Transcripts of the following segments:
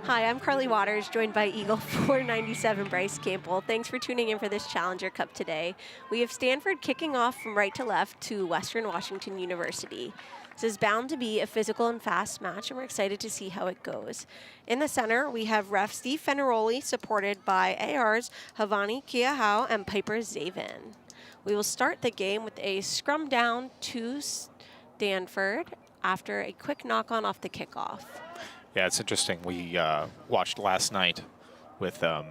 Hi, I'm Carly Waters, joined by Eagle 497 Bryce Campbell. Thanks for tuning in for this Challenger Cup today. We have Stanford kicking off from right to left to Western Washington University. This is bound to be a physical and fast match, and we're excited to see how it goes. In the center, we have ref Steve Fenaroli, supported by ARs Havani Kiahau and Piper Zavin. We will start the game with a scrum down to Stanford after a quick knock-on off the kickoff. Yeah, it's interesting. We watched last night with the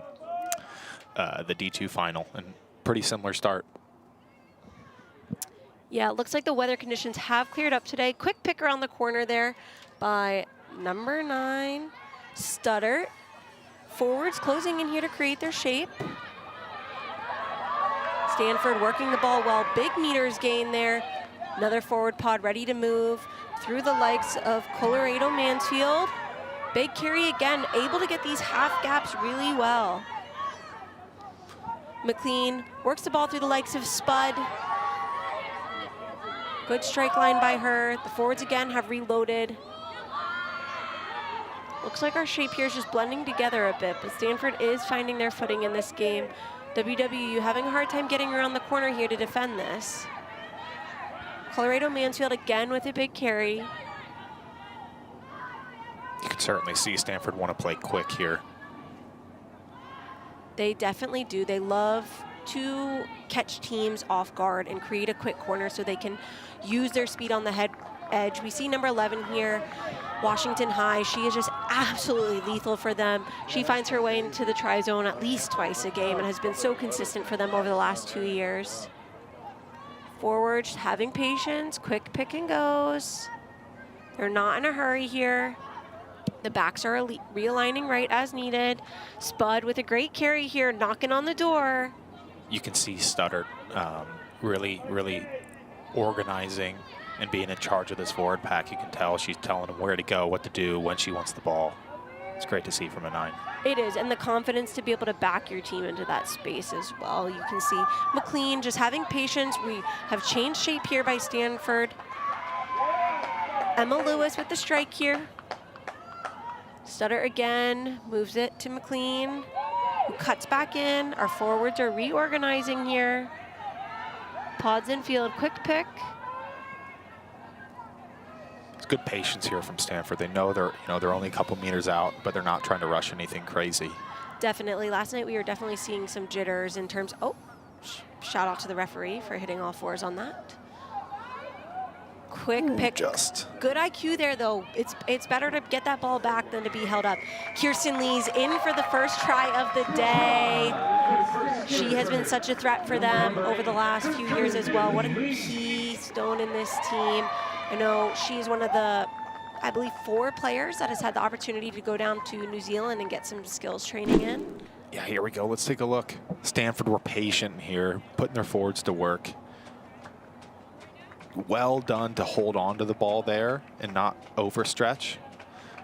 D2 final, and pretty similar start. Yeah, it looks like the weather conditions have cleared up today. Quick pick around the corner there by number 9, Stutter. Forwards closing in here to create their shape. Stanford working the ball well. Big meters gain there. Another forward pod ready to move through the likes of Colorado Mansfield. Big carry again, able to get these half gaps really well. McLean works the ball through the likes of Spud. Good strike line by her. The forwards again have reloaded. Looks like our shape here is just blending together a bit, but Stanford is finding their footing in this game. WWU having a hard time getting around the corner here to defend this. Colorado Mansfield again with a big carry. You can certainly see Stanford want to play quick here. They definitely do. They love to catch teams off guard and create a quick corner so they can use their speed on the head edge. We see number 11 here, Washington High. She is just absolutely lethal for them. She finds her way into the try zone at least twice a game and has been so consistent for them over the last 2 years. Forward, just having patience, quick pick and goes. They're not in a hurry here. The backs are realigning right as needed. Spud with a great carry here, knocking on the door. You can see Stutter really organizing and being in charge of this forward pack. You can tell she's telling them where to go, what to do, when she wants the ball. It's great to see from a 9. It is, and the confidence to be able to back your team into that space as well. You can see McLean just having patience. We have changed shape here by Stanford. Emma Lewis with the strike here. Stutter again, moves it to McLean, who cuts back in. Our forwards are reorganizing here. Pods in field, quick pick. It's good patience here from Stanford. They know they're only a couple meters out, but they're not trying to rush anything crazy. Definitely. Last night we were definitely seeing some jitters in terms. Oh, shout out to the referee for hitting all 4s on that. Quick pick. Just good IQ there, though. It's better to get that ball back than to be held up. Kirsten Lee's in for the first try of the day. She has been such a threat for them over the last few years as well. What a keystone in this team. I know she's one of the, I believe, 4 players that has had the opportunity to go down to New Zealand and get some skills training in. Yeah, here we go. Let's take a look. Stanford were patient here, putting their forwards to work. Well done to hold on to the ball there and not overstretch.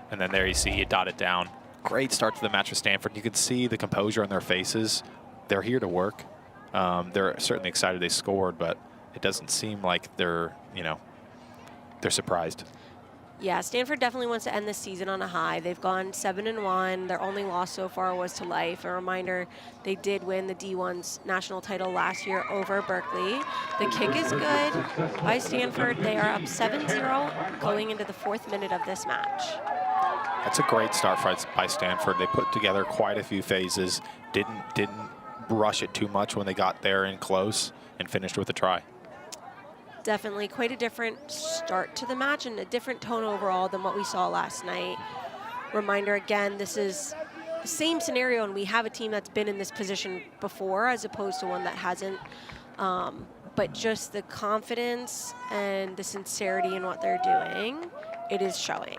And then there you see you dot it down. Great start to the match with Stanford. You can see the composure on their faces. They're here to work. They're certainly excited they scored, but it doesn't seem like they're surprised. Yeah, Stanford definitely wants to end this season on a high. They've gone 7-1. Their only loss so far was to Life. A reminder, they did win the D1's national title last year over Berkeley. The kick is good by Stanford. They are up 7-0 going into the 4th minute of this match. That's a great start by Stanford. They put together quite a few phases, didn't rush it too much when they got there in close, and finished with a try. Definitely quite a different start to the match and a different tone overall than what we saw last night. Reminder again, this is the same scenario, and we have a team that's been in this position before as opposed to one that hasn't. But just the confidence and the sincerity in what they're doing, it is showing.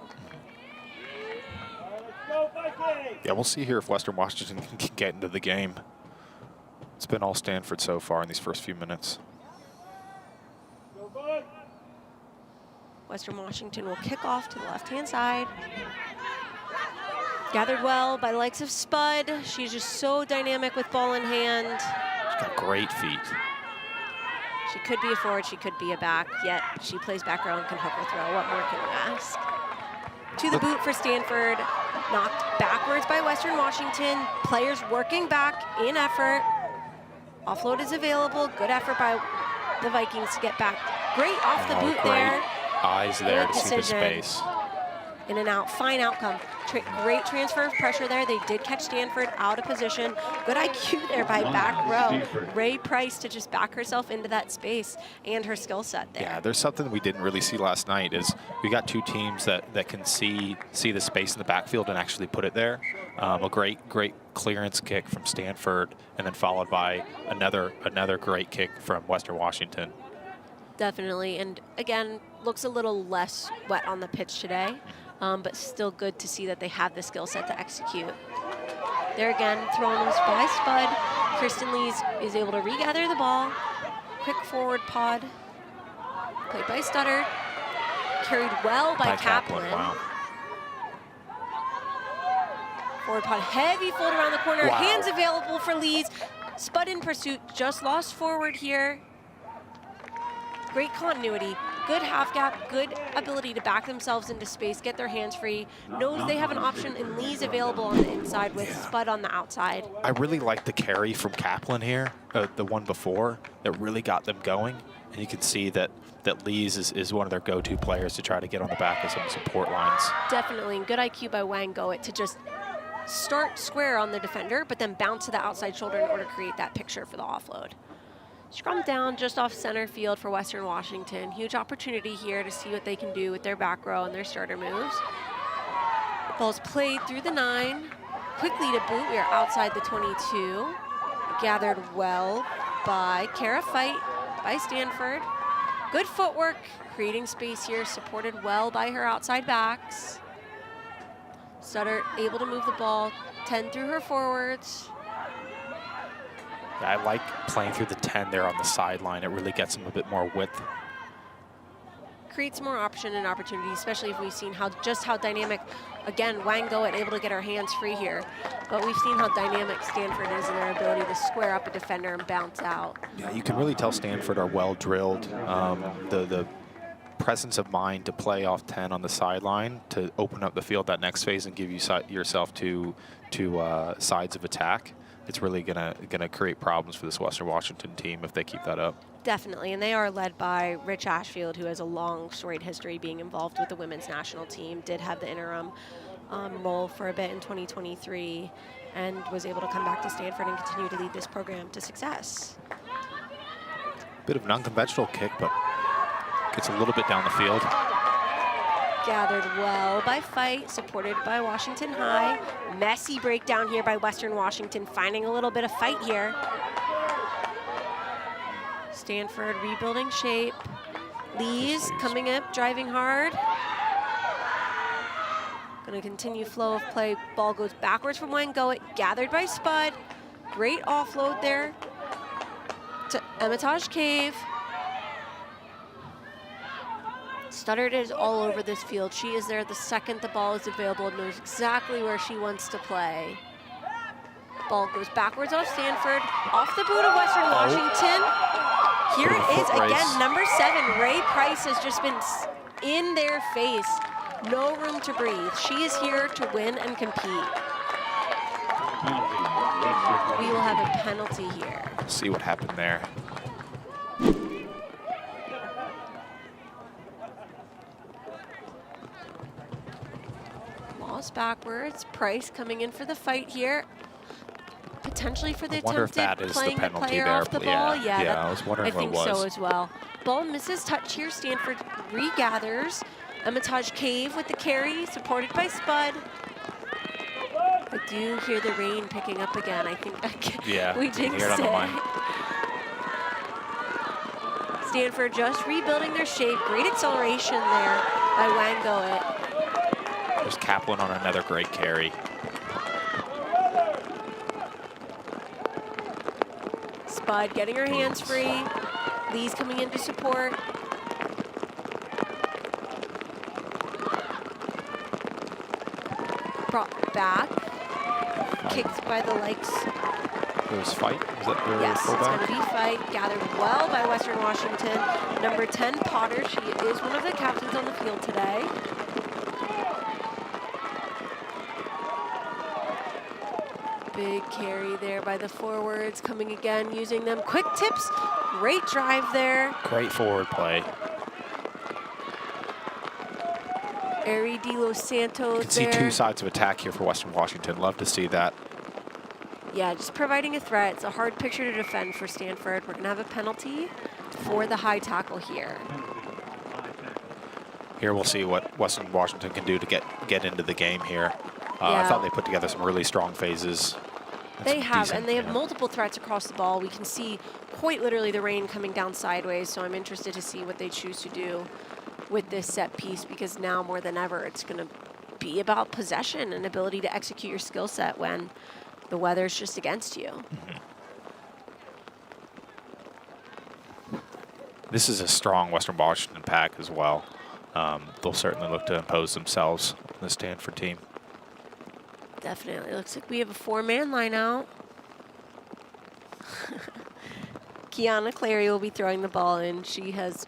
Yeah, we'll see here if Western Washington can get into the game. It's been all Stanford so far in these first few minutes. Western Washington will kick off to the left-hand side. Gathered well by the likes of Spud. She's just so dynamic with ball in hand. She's got great feet. She could be a forward, she could be a back, yet she plays back row and can hook or throw. What more can you ask? To the boot for Stanford. Knocked backwards by Western Washington. Players working back in effort. Offload is available. Good effort by the Vikings to get back. Great off the boot there. Eyes there Good to see the decision. space. In and out, fine outcome. Great transfer of pressure there. They did catch Stanford out of position. Good IQ there by back row. Ray Price to just back herself into that space and her skill set there. Yeah, there's something we didn't really see last night is we got two teams that can see the space in the backfield and actually put it there. A great clearance kick from Stanford, and then followed by another great kick from Western Washington. Definitely, and again, looks a little less wet on the pitch today, but still good to see that they have the skill set to execute. There again, thrown by Spud. Kristen Lees is able to regather the ball. Quick forward pod. Played by Stutter. Carried well by Kaplan. Wow. Forward pod, heavy fold around the corner. Wow. Hands available for Lees. Spud in pursuit, just lost forward here. Great continuity, good half gap, good ability to back themselves into space, get their hands free. Knows they have an option, and Lee's available on the inside with Spud on the outside. I really like the carry from Kaplan here, the one before, that really got them going. And you can see that Lee's is one of their go-to players to try to get on the back of some support lines. Definitely, and good IQ by Wang Goet to just start square on the defender, but then bounce to the outside shoulder in order to create that picture for the offload. Scrum down just off center field for Western Washington. Huge opportunity here to see what they can do with their back row and their starter moves. Ball's played through the 9. Quickly to boot, we are outside the 22. Gathered well by Kara Fight by Stanford. Good footwork, creating space here, supported well by her outside backs. Sutter able to move the ball, 10 through her forwards. I like playing through the 10 there on the sideline. It really gets them a bit more width. Creates more option and opportunity, especially if we've seen just how dynamic, again, Wang Goet able to get her hands free here. But we've seen how dynamic Stanford is in their ability to square up a defender and bounce out. Yeah, you can really tell Stanford are well drilled. The presence of mind to play off 10 on the sideline to open up the field that next phase and give you yourself to sides of attack. It's really gonna create problems for this Western Washington team if they keep that up. Definitely, and they are led by Rich Ashfield, who has a long, storied history being involved with the women's national team. Did have the interim role for a bit in 2023, and was able to come back to Stanford and continue to lead this program to success. Bit of an unconventional kick, but gets a little bit down the field. Gathered well by Fight, supported by Washington High. Messy breakdown here by Western Washington, finding a little bit of fight here. Stanford rebuilding shape. Lees coming up, driving hard. Gonna continue flow of play. Ball goes backwards from Wang Goet, gathered by Spud. Great offload there to Emitage Cave. Studdard is all over this field. She is there the second the ball is available and knows exactly where she wants to play. Ball goes backwards off Stanford, off the boot of Western Washington. Here it is again, number 7, Ray Price has just been in their face. No room to breathe. She is here to win and compete. We will have a penalty here. See what happened there. Backwards. Price coming in for the fight here. Potentially for the attempted playing the player off the ball. Yeah, I was wondering what it was. I think so as well. Ball misses touch here. Stanford regathers. Emitage Cave with the carry, supported by Spud. I do hear the rain picking up again. I think we jinxed it. Stanford just rebuilding their shape. Great acceleration there by Wang Goet. There's Kaplan on another great carry. Spud getting her hands free. Lee's coming in to support. Brought back. Kicked by the likes. It was Fight? Is that their yes, fullback? it's going to be Fight. Gathered well by Western Washington. Number 10, Potter. She is one of the captains on the field today. Big carry there by the forwards, coming again, using them. Quick tips, great drive there. Great forward play. Ari De Los Santos. You can see two sides of attack here for Western Washington. Love to see that. Yeah, just providing a threat. It's a hard picture to defend for Stanford. We're going to have a penalty for the high tackle here. Here we'll see what Western Washington can do to get into the game here. Yeah. I thought they put together some really strong phases. They have, and they have multiple threats across the ball. We can see quite literally the rain coming down sideways, so I'm interested to see what they choose to do with this set piece, because now more than ever it's going to be about possession and ability to execute your skill set when the weather's just against you. This is a strong Western Washington pack as well. They'll certainly look to impose themselves on the Stanford team. Definitely. Looks like we have a 4-man line out. Kiana Clary will be throwing the ball in. She has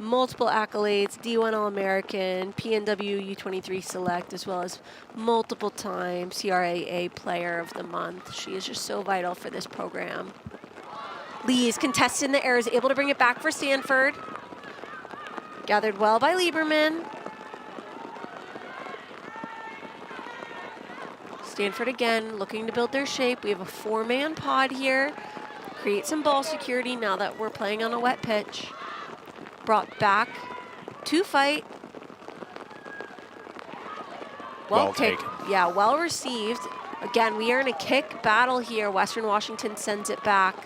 multiple accolades, D1 All-American, PNW U23 Select, as well as multiple time CRAA Player of the Month. She is just so vital for this program. Lee is contested in the air, is able to bring it back for Stanford. Gathered well by Lieberman. Stanford again looking to build their shape. We have a 4-man pod here. Create some ball security now that we're playing on a wet pitch. Brought back to fight. Well taken. Yeah, well received. Again, we are in a kick battle here. Western Washington sends it back.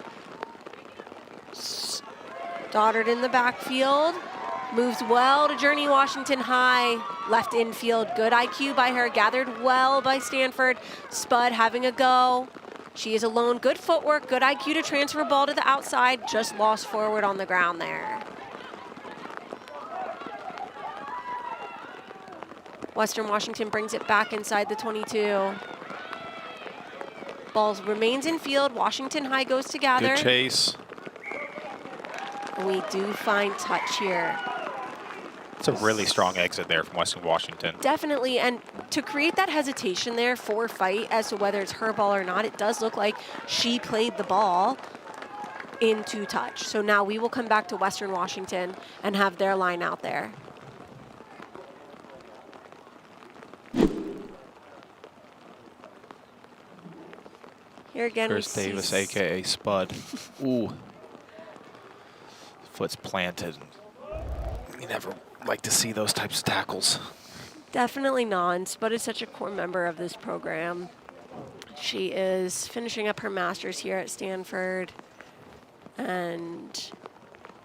Stoddard in the backfield. Moves well to Journey Washington High. Left infield, good IQ by her. Gathered well by Stanford. Spud having a go. She is alone, good footwork, good IQ to transfer ball to the outside. Just lost forward on the ground there. Western Washington brings it back inside the 22. Ball remains in field. Washington High goes to gather. Good chase. We do find touch here. It's a really strong exit there from Western Washington. Definitely, and to create that hesitation there for fight as to whether it's her ball or not, it does look like she played the ball into touch. So now we will come back to Western Washington and have their line out there. Here again, Chris Davis, a.k.a. Spud. Ooh. Foot's planted. You never like to see those types of tackles. Definitely not. Spud is such a core member of this program. She is finishing up her master's here at Stanford, and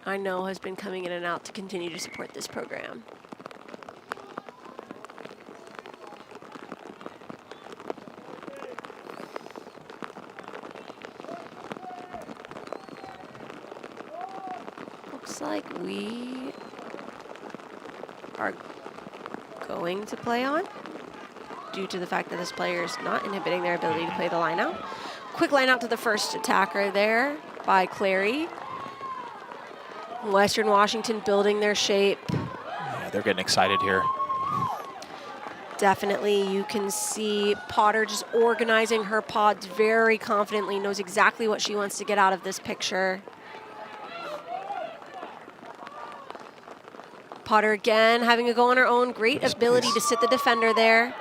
I know has been coming in and out to continue to support this program. Looks like we are going to play on due to the fact that this player is not inhibiting their ability to play the line out. Quick line out to the first attacker there by Clary. Western Washington building their shape. Yeah, they're getting excited here. Definitely, you can see Potter just organizing her pods very confidently, knows exactly what she wants to get out of this picture. Potter again having a go on her own. Great ability to sit the defender there.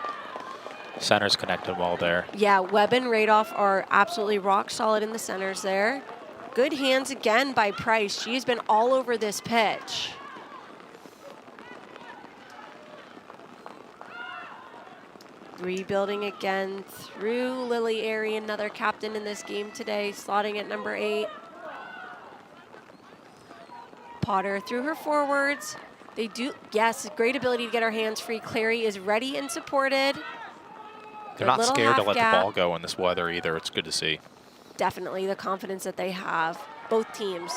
Center's connected well there. Yeah, Webb and Radoff are absolutely rock solid in the centers there. Good hands again by Price. She's been all over this pitch. Rebuilding again through Lily Airy, another captain in this game today, slotting at number 8. Potter through her forwards. They do, yes, great ability to get our hands free. Clary is ready and supported. They're not scared to let the ball go in this weather either. It's good to see. Definitely the confidence that they have, both teams,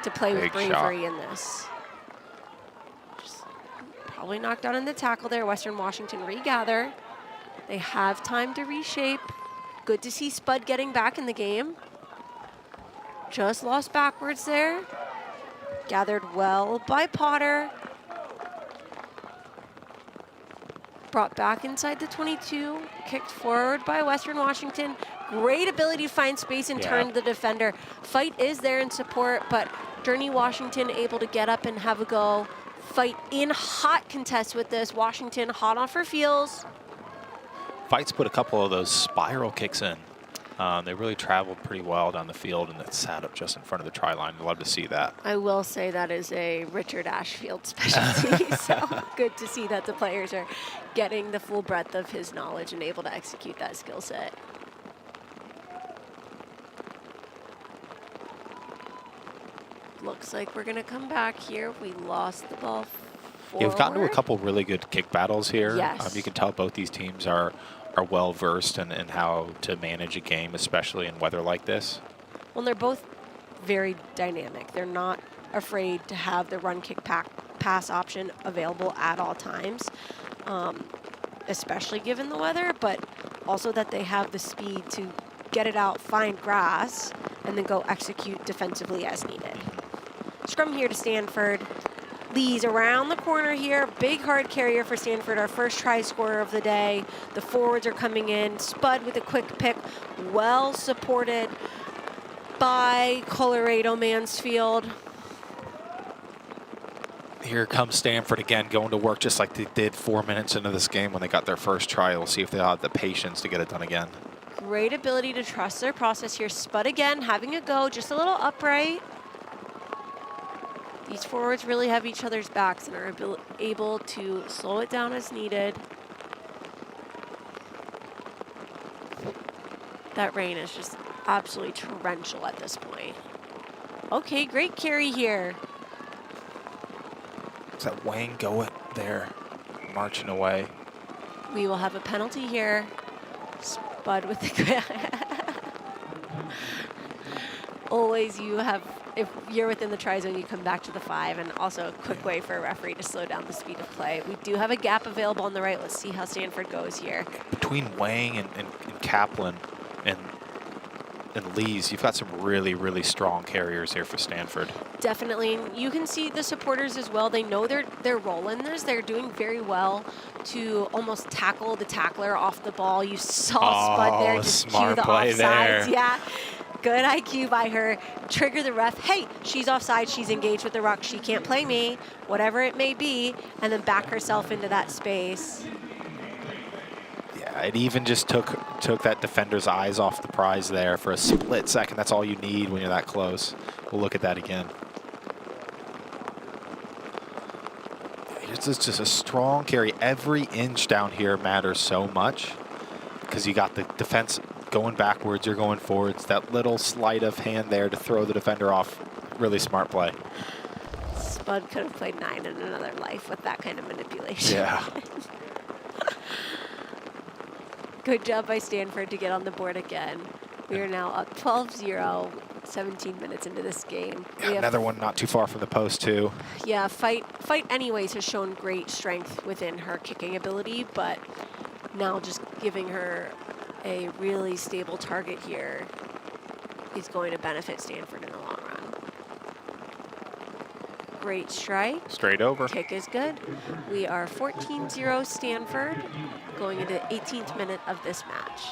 to play with bravery in this. Just probably knocked out in the tackle there. Western Washington regather. They have time to reshape. Good to see Spud getting back in the game. Just lost backwards there. Gathered well by Potter. Brought back inside the 22, kicked forward by Western Washington. Great ability to find space and turn the defender. Fight is there in support, but Journey Washington able to get up and have a go. Fight in hot contest with this. Washington hot off her heels. Fight's put a couple of those spiral kicks in. They really traveled pretty well down the field, and it sat up just in front of the try line. I'd love to see that. I will say that is a Richard Ashfield specialty, so good to see that the players are getting the full breadth of his knowledge and able to execute that skill set. Looks like we're going to come back here. We lost the ball forward. Yeah, we've gotten to a couple really good kick battles here. Yes. You can tell both these teams are well versed in how to manage a game, especially in weather like this. Well, they're both very dynamic. They're not afraid to have the run, kick, pass option available at all times, especially given the weather, but also that they have the speed to get it out, find grass, and then go execute defensively as needed. Scrum here to Stanford. Lee's around the corner here. Big hard carrier for Stanford, our first try scorer of the day. The forwards are coming in. Spud with a quick pick. Well supported by Colorado Mansfield. Here comes Stanford again, going to work just like they did 4 minutes into this game when they got their first try. We'll see if they'll have the patience to get it done again. Great ability to trust their process here. Spud again, having a go, just a little upright. These forwards really have each other's backs and are able to slow it down as needed. That rain is just absolutely torrential at this point. Okay, great carry here. Is that Wang going there, marching away? We will have a penalty here. Spud with the always you have, if you're within the try zone, you come back to the 5, and also a quick way for a referee to slow down the speed of play. We do have a gap available on the right. Let's see how Stanford goes here. Between Wang and Kaplan and Lee's, you've got some really, really strong carriers here for Stanford. Definitely. You can see the supporters as well. They know their role in this. They're doing very well to almost tackle the tackler off the ball. You saw Spud there just cue the offsides. There. Yeah. Good IQ by her. Trigger the ref. Hey, she's offside. She's engaged with the ruck. She can't play me, whatever it may be, and then back herself into that space. Yeah, it even just took that defender's eyes off the prize there for a split second. That's all you need when you're that close. We'll look at that again. It's just a strong carry. Every inch down here matters so much because you got the defense going backwards, you're going forwards. That little sleight of hand there to throw the defender off, really smart play. Spud could have played 9 in another life with that kind of manipulation. Yeah. Good job by Stanford to get on the board again. We are now up 12-0, 17 minutes into this game. Yeah, another one not too far from the post, too. Yeah, Fight anyways has shown great strength within her kicking ability, but now just giving her a really stable target here is going to benefit Stanford in the long run. Great strike. Straight over. Kick is good. We are 14-0 Stanford going into the 18th minute of this match.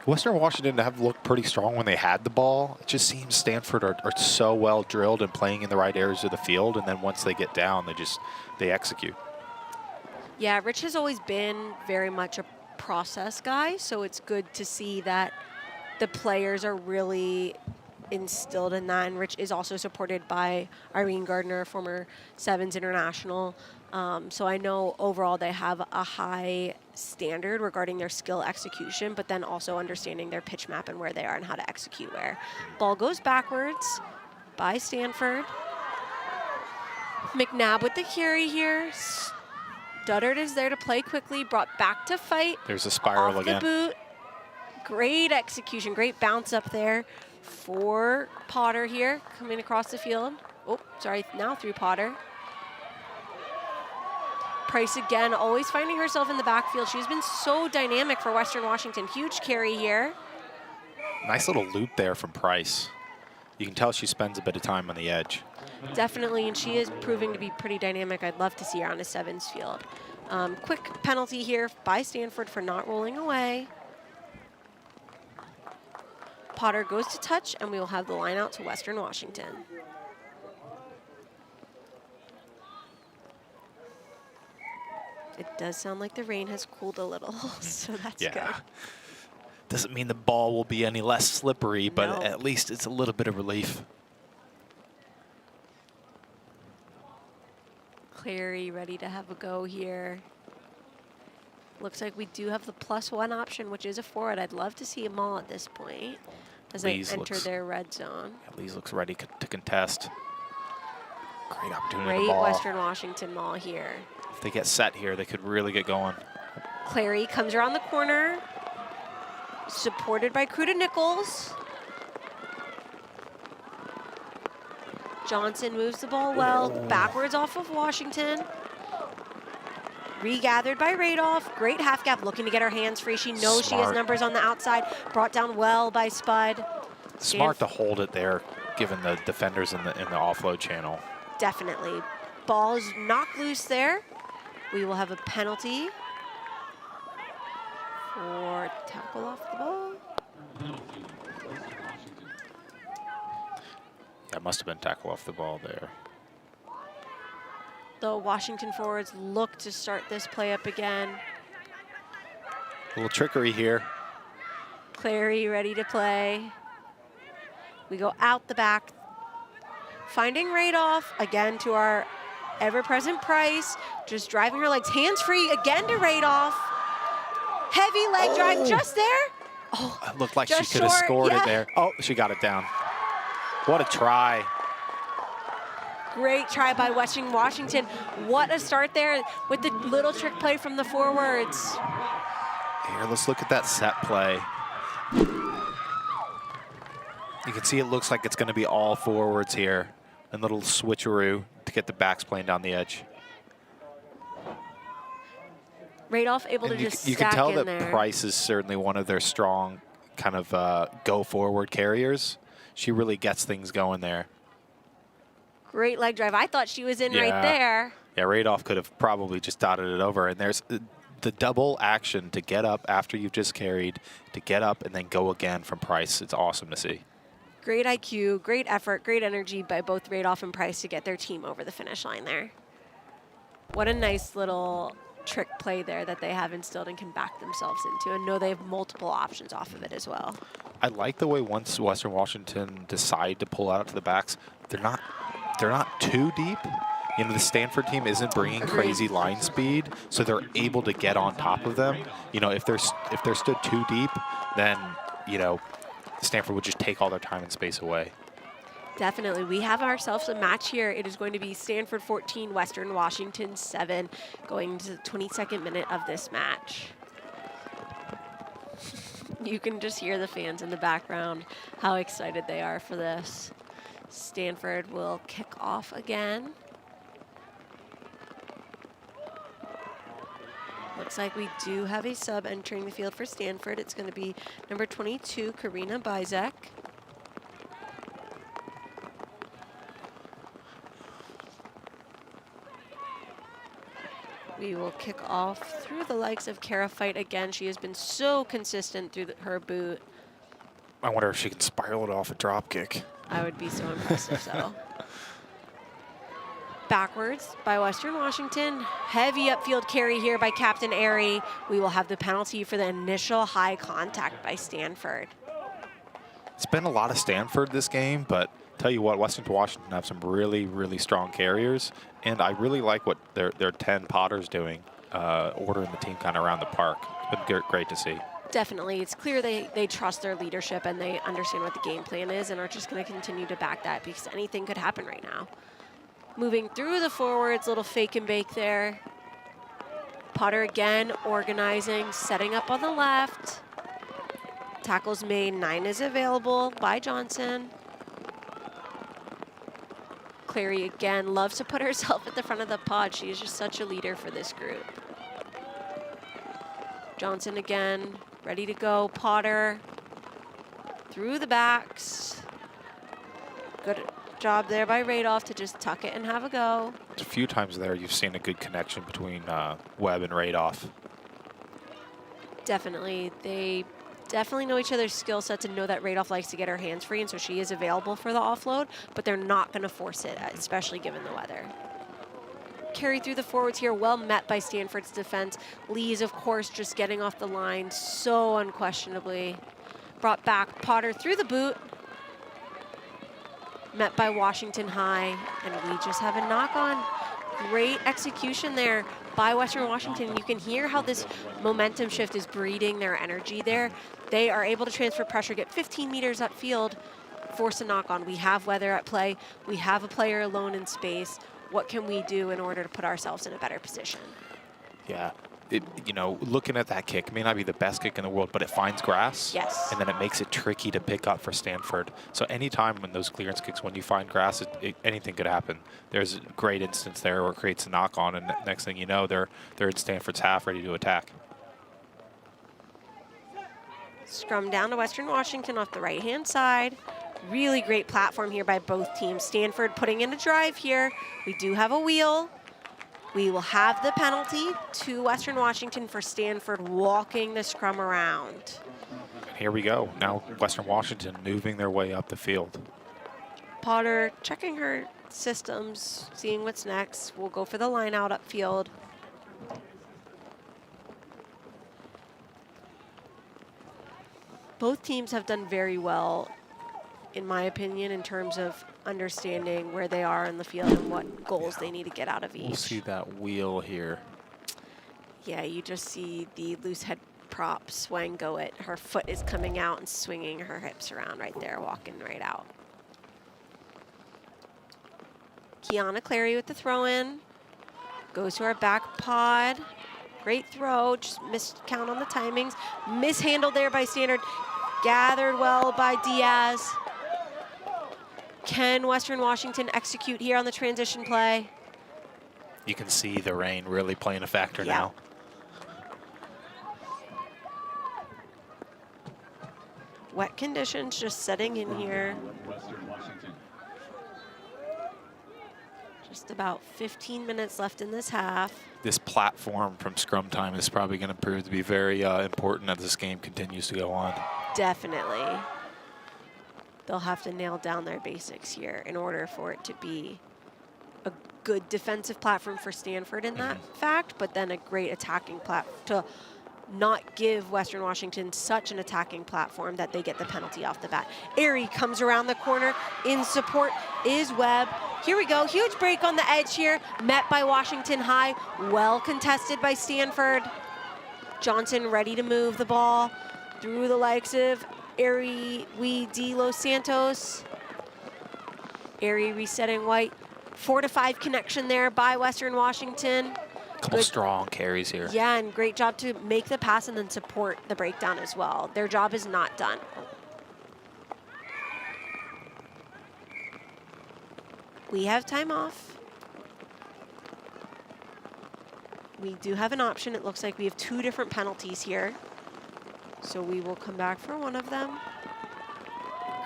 Western Washington have looked pretty strong when they had the ball. It just seems Stanford are so well drilled and playing in the right areas of the field, and then once they get down, they execute. Yeah, Rich has always been very much a process guy, so it's good to see that the players are really instilled in that. And Rich is also supported by Irene Gardner, former Sevens international. So I know overall they have a high standard regarding their skill execution, but then also understanding their pitch map and where they are and how to execute where. Ball goes backwards by Stanford. McNabb with the carry here. Duddard is there to play quickly, brought back to fight. There's a spiral off again. The boot. Great execution, great bounce up there for Potter here, coming across the field. Oh, sorry, now through Potter. Price again, always finding herself in the backfield. She's been so dynamic for Western Washington. Huge carry here. Nice little loop there from Price. You can tell she spends a bit of time on the edge. Definitely, and she is proving to be pretty dynamic. I'd love to see her on a sevens field. Quick penalty here by Stanford for not rolling away. Potter goes to touch, and we will have the line out to Western Washington. It does sound like the rain has cooled a little, so that's good. Doesn't mean the ball will be any less slippery, but No. at least it's a little bit of relief. Clary ready to have a go here. Looks like we do have the +1 option, which is a forward. I'd love to see them all at this point as they enter their red zone. Lees looks ready to contest. Great opportunity. Great to ball. Western Washington ball here. If they get set here, they could really get going. Clary comes around the corner, supported by Cruda Nichols. Johnson moves the ball well, backwards off of Washington. Regathered by Radoff. Great half gap, looking to get her hands free. She knows she has numbers on the outside. Brought down well by Spud. Smart to hold it there, given the defenders in the offload channel. Definitely. Ball is knocked loose there. We will have a penalty for tackle off the ball. That must have been tackle off the ball there. The Washington forwards look to start this play up again. A little trickery here. Clary ready to play. We go out the back. Finding Radoff, again to our ever-present Price. Just driving her legs hands-free again to Radoff. Heavy leg drive just there. Oh, it looked like she could have scored it there. Oh, she got it down. What a try. Great try by Western Washington. What a start there with the little trick play from the forwards. Here, let's look at that set play. You can see it looks like it's going to be all forwards here. A little switcheroo to get the backs playing down the edge. Radoff able to just stack in there. You can tell that Price is certainly one of their strong kind of go-forward carriers. She really gets things going there. Great leg drive. I thought she was in right there. Yeah, Radoff could have probably just dotted it over. And there's the double action to get up after you've just carried, to get up and then go again from Price. It's awesome to see. Great IQ, great effort, great energy by both Radoff and Price to get their team over the finish line there. What a nice little trick play there that they have instilled and can back themselves into, and know they have multiple options off of it as well. I like the way once Western Washington decide to pull out to the backs, they're not too deep. You know, the Stanford team isn't bringing crazy line speed, so they're able to get on top of them. You know, if they're stood too deep, then, you know, Stanford would just take all their time and space away. Definitely. We have ourselves a match here. It is going to be Stanford 14, Western Washington 7, going to the 22nd minute of this match. You can just hear the fans in the background, how excited they are for this. Stanford will kick off again. Looks like we do have a sub entering the field for Stanford. It's going to be number 22, Karina Bizek. We will kick off through the likes of Kara Fight again. She has been so consistent through her boot. I wonder if she can spiral it off a drop kick. I would be so impressive, so. Backwards by Western Washington. Heavy upfield carry here by Captain Airy. We will have the penalty for the initial high contact by Stanford. It's been a lot of Stanford this game, but tell you what, Western Washington have some really, really strong carriers, and I really like what their 10 Potters doing, ordering the team kind of around the park. It's been great to see. Definitely. It's clear they trust their leadership and they understand what the game plan is and are just going to continue to back that because anything could happen right now. Moving through the forwards, little fake and bake there. Potter again organizing, setting up on the left. Tackles made, 9 is available by Johnson. Clary again loves to put herself at the front of the pod. She is just such a leader for this group. Johnson again, ready to go. Potter through the backs. Good job there by Radoff to just tuck it and have a go. A few times there you've seen a good connection between Webb and Radoff. Definitely. They definitely know each other's skill sets and know that Radoff likes to get her hands free, and so she is available for the offload, but they're not going to force it, especially given the weather. Carry through the forwards here, well met by Stanford's defense. Lee's, of course, just getting off the line so unquestionably. Brought back Potter through the boot. Met by Washington High, and we just have a knock on. Great execution there by Western Washington. You can hear how this momentum shift is breeding their energy there. They are able to transfer pressure, get 15 meters upfield, force a knock on. We have weather at play. We have a player alone in space. What can we do in order to put ourselves in a better position? Yeah, you know, looking at that kick, it may not be the best kick in the world, but it finds grass. Yes. And then it makes it tricky to pick up for Stanford. So anytime when those clearance kicks, when you find grass, anything could happen. There's a great instance there where it creates a knock on, and next thing you know, they're in Stanford's half ready to attack. Scrum down to Western Washington off the right-hand side. Really great platform here by both teams. Stanford putting in a drive here. We do have a wheel. We will have the penalty to Western Washington for Stanford walking the scrum around. Here we go. Now Western Washington moving their way up the field. Potter checking her systems, seeing what's next. We'll go for the line out upfield. Both teams have done very well, in my opinion, in terms of understanding where they are in the field and what goals they need to get out of each. We'll see that wheel here. Yeah, you just see the loose head prop swing go it. Her foot is coming out and swinging her hips around right there, walking right out. Kiana Clary with the throw-in. Goes to our back pod. Great throw, just missed count on the timings. Mishandled there by Stanford. Gathered well by Diaz. Can Western Washington execute here on the transition play? You can see the rain really playing a factor now. Wet conditions just setting in here. Just about 15 minutes left in this half. This platform from scrum time is probably going to prove to be very important as this game continues to go on. Definitely. They'll have to nail down their basics here in order for it to be a good defensive platform for Stanford in that fact, but then a great attacking platform to not give Western Washington such an attacking platform that they get the penalty off the bat. Airy comes around the corner. In support is Webb. Here we go, huge break on the edge here, met by Washington High, well contested by Stanford. Johnson ready to move the ball through the likes of Airy de Los Santos. Airy resetting White. 4-to-5 connection there by Western Washington. Couple strong carries here. Yeah, and great job to make the pass and then support the breakdown as well. Their job is not done. We have time off. We do have an option. It looks like we have 2 different penalties here. So we will come back for one of them.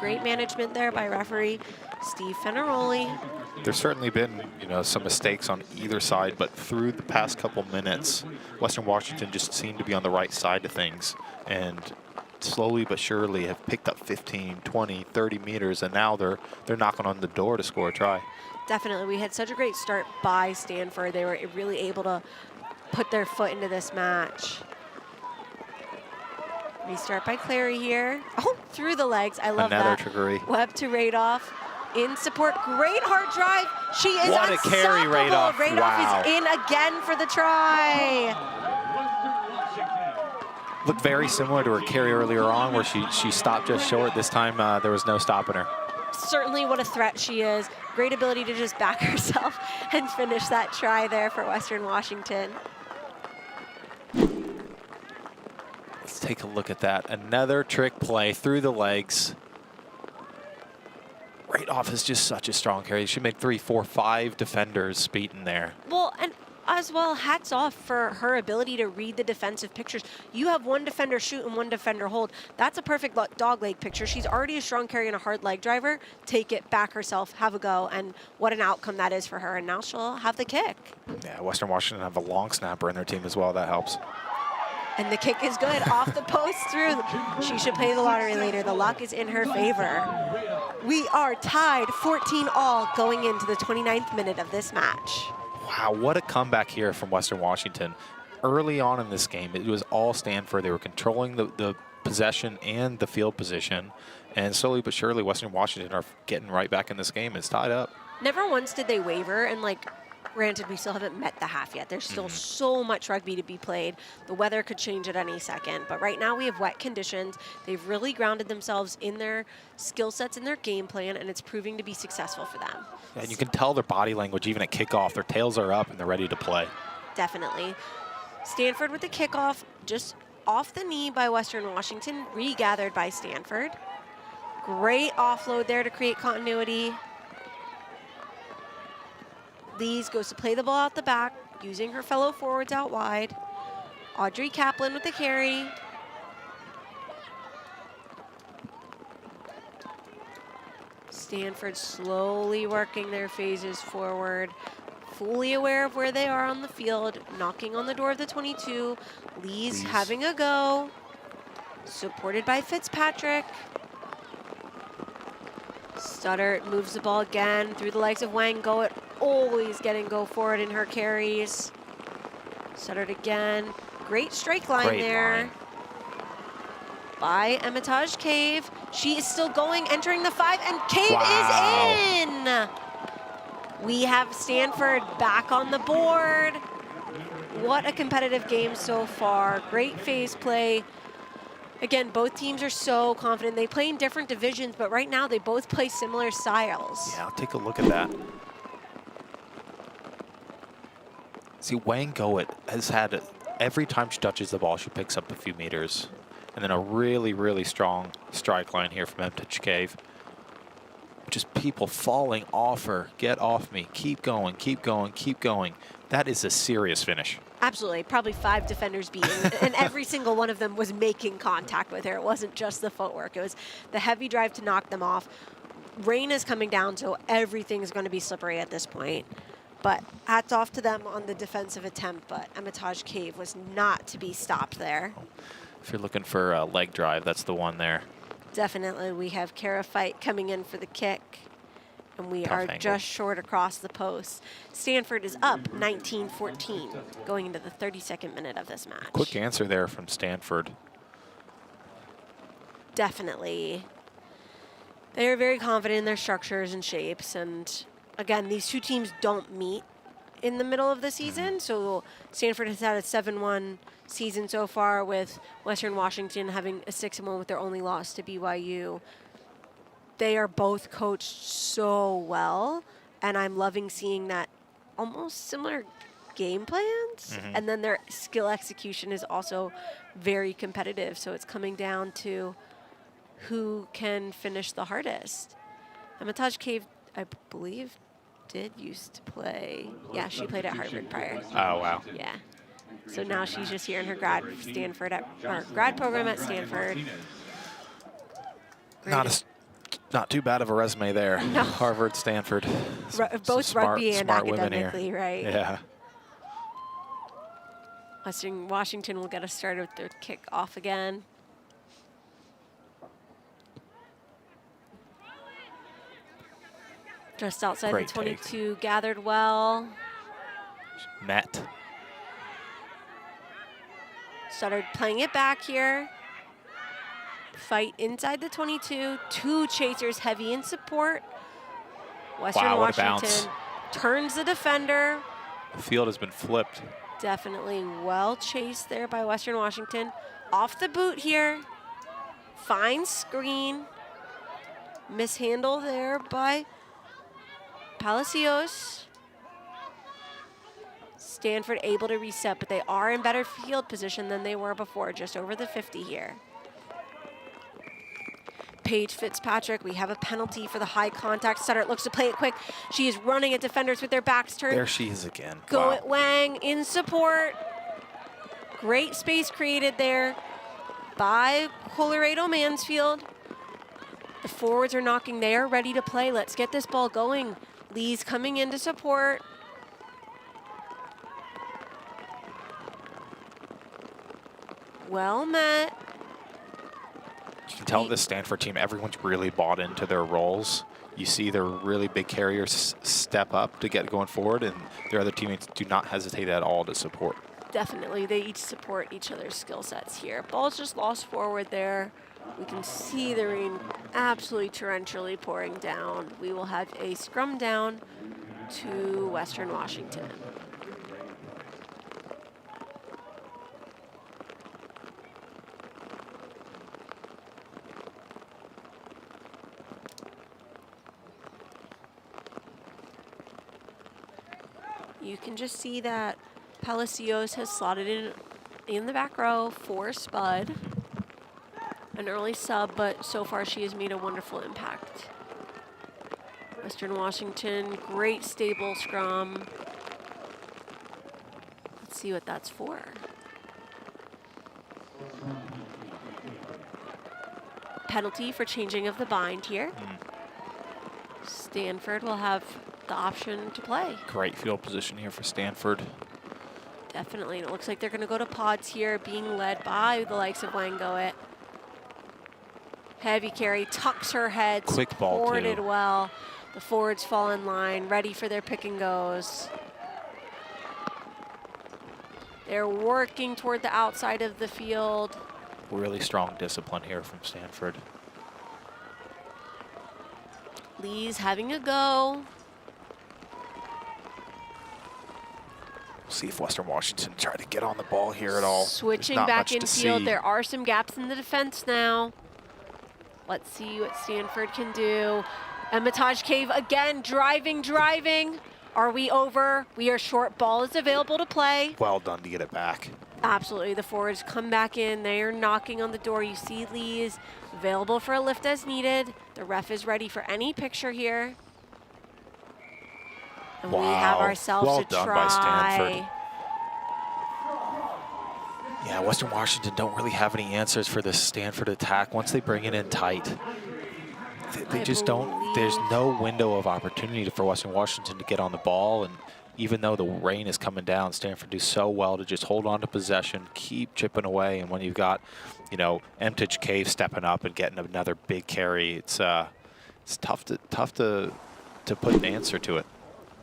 Great management there by referee Steve Fenaroli. There's certainly been, you know, some mistakes on either side, but through the past couple minutes, Western Washington just seemed to be on the right side of things, and slowly but surely have picked up 15, 20, 30 meters, and now they're knocking on the door to score a try. Definitely, we had such a great start by Stanford. They were really able to put their foot into this match. Restart by Clary here. Oh, through the legs. I love that. Another trickery. Webb to Radoff. In support. Great hard drive. She is what unstoppable. A carry, Radoff. Radoff Wow. is in again for the try. Looked very similar to her carry earlier on where she stopped just short. This time there was no stopping her. Certainly what a threat she is. Great ability to just back herself and finish that try there for Western Washington. Let's take a look at that. Another trick play through the legs. Radoff is just such a strong carry. She made 3, 4, 5 defenders beaten there. Well, and as well, hats off for her ability to read the defensive pictures. You have one defender shoot and one defender hold. That's a perfect dog leg picture. She's already a strong carry and a hard leg driver. Take it, back herself, have a go, and what an outcome that is for her. And now she'll have the kick. Yeah, Western Washington have a long snapper in their team as well. That helps. And the kick is good, off the post through. She should play the lottery later. The luck is in her favor. We are tied 14-all going into the 29th minute of this match. Wow, what a comeback here from Western Washington. Early on in this game, it was all Stanford. They were controlling the possession and the field position. And slowly but surely, Western Washington are getting right back in this game. It's tied up. Never once did they waver, and like, granted, we still haven't met the half yet. There's still so much rugby to be played. The weather could change at any second, but right now we have wet conditions. They've really grounded themselves in their skill sets and their game plan, and it's proving to be successful for them. And you can tell their body language even at kickoff. Their tails are up and they're ready to play. Definitely. Stanford with the kickoff, just off the knee by Western Washington, regathered by Stanford. Great offload there to create continuity. Lees goes to play the ball out the back, using her fellow forwards out wide. Audrey Kaplan with the carry. Stanford slowly working their phases forward, fully aware of where they are on the field, knocking on the door of the 22. Lees having a go, supported by Fitzpatrick. Studdert moves the ball again through the likes of Wang Goet, always getting go forward in her carries. Studdert again. Great strike line there by Emitage Cave. She is still going, entering the 5, and Cave is in! We have Stanford back on the board. What a competitive game so far. Great phase play. Again, both teams are so confident. They play in different divisions, but right now they both play similar styles. Yeah, I'll take a look at that. See, Wang Goet has had, every time she touches the ball, she picks up a few meters. And then a really, really strong strike line here from Emitage Cave. Just people falling off her. Get off me. Keep going, keep going, keep going. That is a serious finish. Absolutely, probably 5 defenders beaten, and every single one of them was making contact with her. It wasn't just the footwork, it was the heavy drive to knock them off. Rain is coming down, so everything's going to be slippery at this point. But hats off to them on the defensive attempt, but Emitage Cave was not to be stopped there. If you're looking for a leg drive, that's the one there. Definitely, we have Kara Fight coming in for the kick. And we are just short across the post. Stanford is up 19-14 going into the 32nd minute of this match. Quick answer there from Stanford. Definitely. They're very confident in their structures and shapes. And again, these two teams don't meet in the middle of the season. So Stanford has had a 7-1 season so far, with Western Washington having a 6-1 with their only loss to BYU. They are both coached so well, and I'm loving seeing that almost similar game plans. And then their skill execution is also very competitive, so it's coming down to who can finish the hardest. Emitage Cave, I believe, did used to play. Yeah, she played at Harvard prior. Oh, wow. Yeah. So now she's just here in her grad program at Stanford. Not too bad of a resume there. No. Harvard, Stanford. Both rugby and academically, here. right? Yeah. Western Washington will get us started with their kick off again. Just outside the 22, gathered well. Met. Started playing it back here. Fight inside the 22. 2 chasers heavy in support. Western Washington turns the defender. The field has been flipped. Definitely well chased there by Western Washington. Off the boot here. Fine screen. Mishandle there by Palacios. Stanford able to reset, but they are in better field position than they were before, just over the 50 here. Paige Fitzpatrick. We have a penalty for the high contact. Studdert looks to play it quick. She is running at defenders with their backs turned. There she is again. Go Wow. at Wang in support. Great space created there by Colorado Mansfield. The forwards are knocking. They are ready to play. Let's get this ball going. Lee's coming in to support. Well met. You can tell this Stanford team, everyone's really bought into their roles. You see their really big carriers step up to get going forward, and their other teammates do not hesitate at all to support. Definitely, they each support each other's skill sets here. Ball's just lost forward there. We can see the rain absolutely torrentially pouring down. We will have a scrum down to Western Washington. You can just see that Palacios has slotted in the back row for Spud. An early sub, but so far she has made a wonderful impact. Western Washington, great stable scrum. Let's see what that's for. Penalty for changing of the bind here. Stanford will have the option to play. Great field position here for Stanford. Definitely, and it looks like they're gonna go to pods here, being led by the likes of Wangoet. Heavy carry, tucks her head, Quick ball supported too. well. The forwards fall in line, ready for their pick and goes. They're working toward the outside of the field. Really strong discipline here from Stanford. Lee's having a go. See if Western Washington try to get on the ball here at all. Switching There's not back much in to field. see. There are some gaps in the defense now. Let's see what Stanford can do. Hermitage Cave again, driving. Are we over? We are short. Ball is available to play. Well done to get it back. Absolutely, the forwards come back in. They are knocking on the door. You see Lee is available for a lift as needed. The ref is ready for any picture here. And we have ourselves well a done try. by Stanford. Yeah, Western Washington don't really have any answers for this Stanford attack. Once they bring it in tight, they just don't. There's no window of opportunity for Western Washington to get on the ball. And even though the rain is coming down, Stanford do so well to just hold on to possession, keep chipping away. And when you've got, you know, Hermitage Cave stepping up and getting another big carry, it's tough to put an answer to it.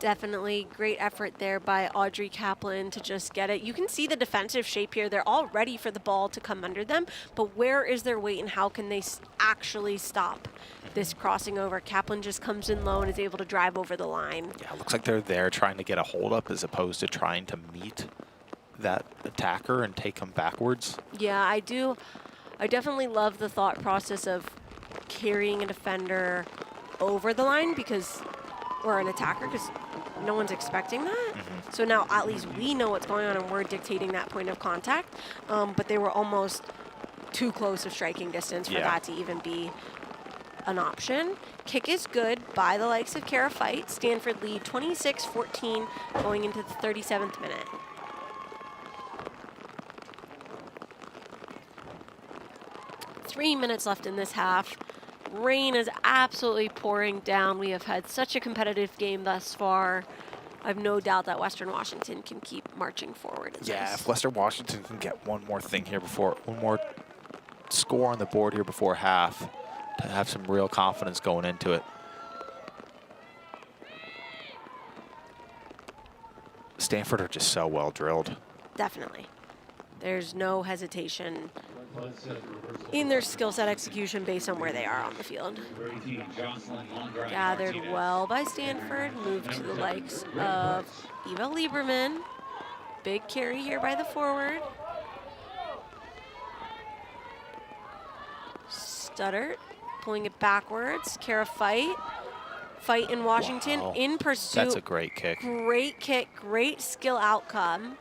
Definitely great effort there by Audrey Kaplan to just get it. You can see the defensive shape here. They're all ready for the ball to come under them, but where is their weight and how can they actually stop this crossing over? Kaplan just comes in low and is able to drive over the line. Yeah, it looks like they're there trying to get a hold up as opposed to trying to meet that attacker and take him backwards. Yeah, I do. I definitely love the thought process of carrying a defender over the line or an attacker, because no one's expecting that. So now at least we know what's going on and we're dictating that point of contact. But they were almost too close of striking distance for that to even be an option. Kick is good by the likes of Kara Fight. Stanford lead 26-14 going into the 37th minute. Three minutes left in this half. Rain is absolutely pouring down. We have had such a competitive game thus far. I have no doubt that Western Washington can keep marching forward in Yeah, this. if Western Washington can get one more thing here one more score on the board here before half, to have some real confidence going into it. Stanford are just so well drilled. Definitely. There's no hesitation in their skill set execution based on where they are on the field. Gathered well by Stanford, moved to the likes of Eva Lieberman. Big carry here by the forward. Studdert pulling it backwards. Kara Fight in Washington in pursuit. That's a great kick. Great kick, great skill outcome.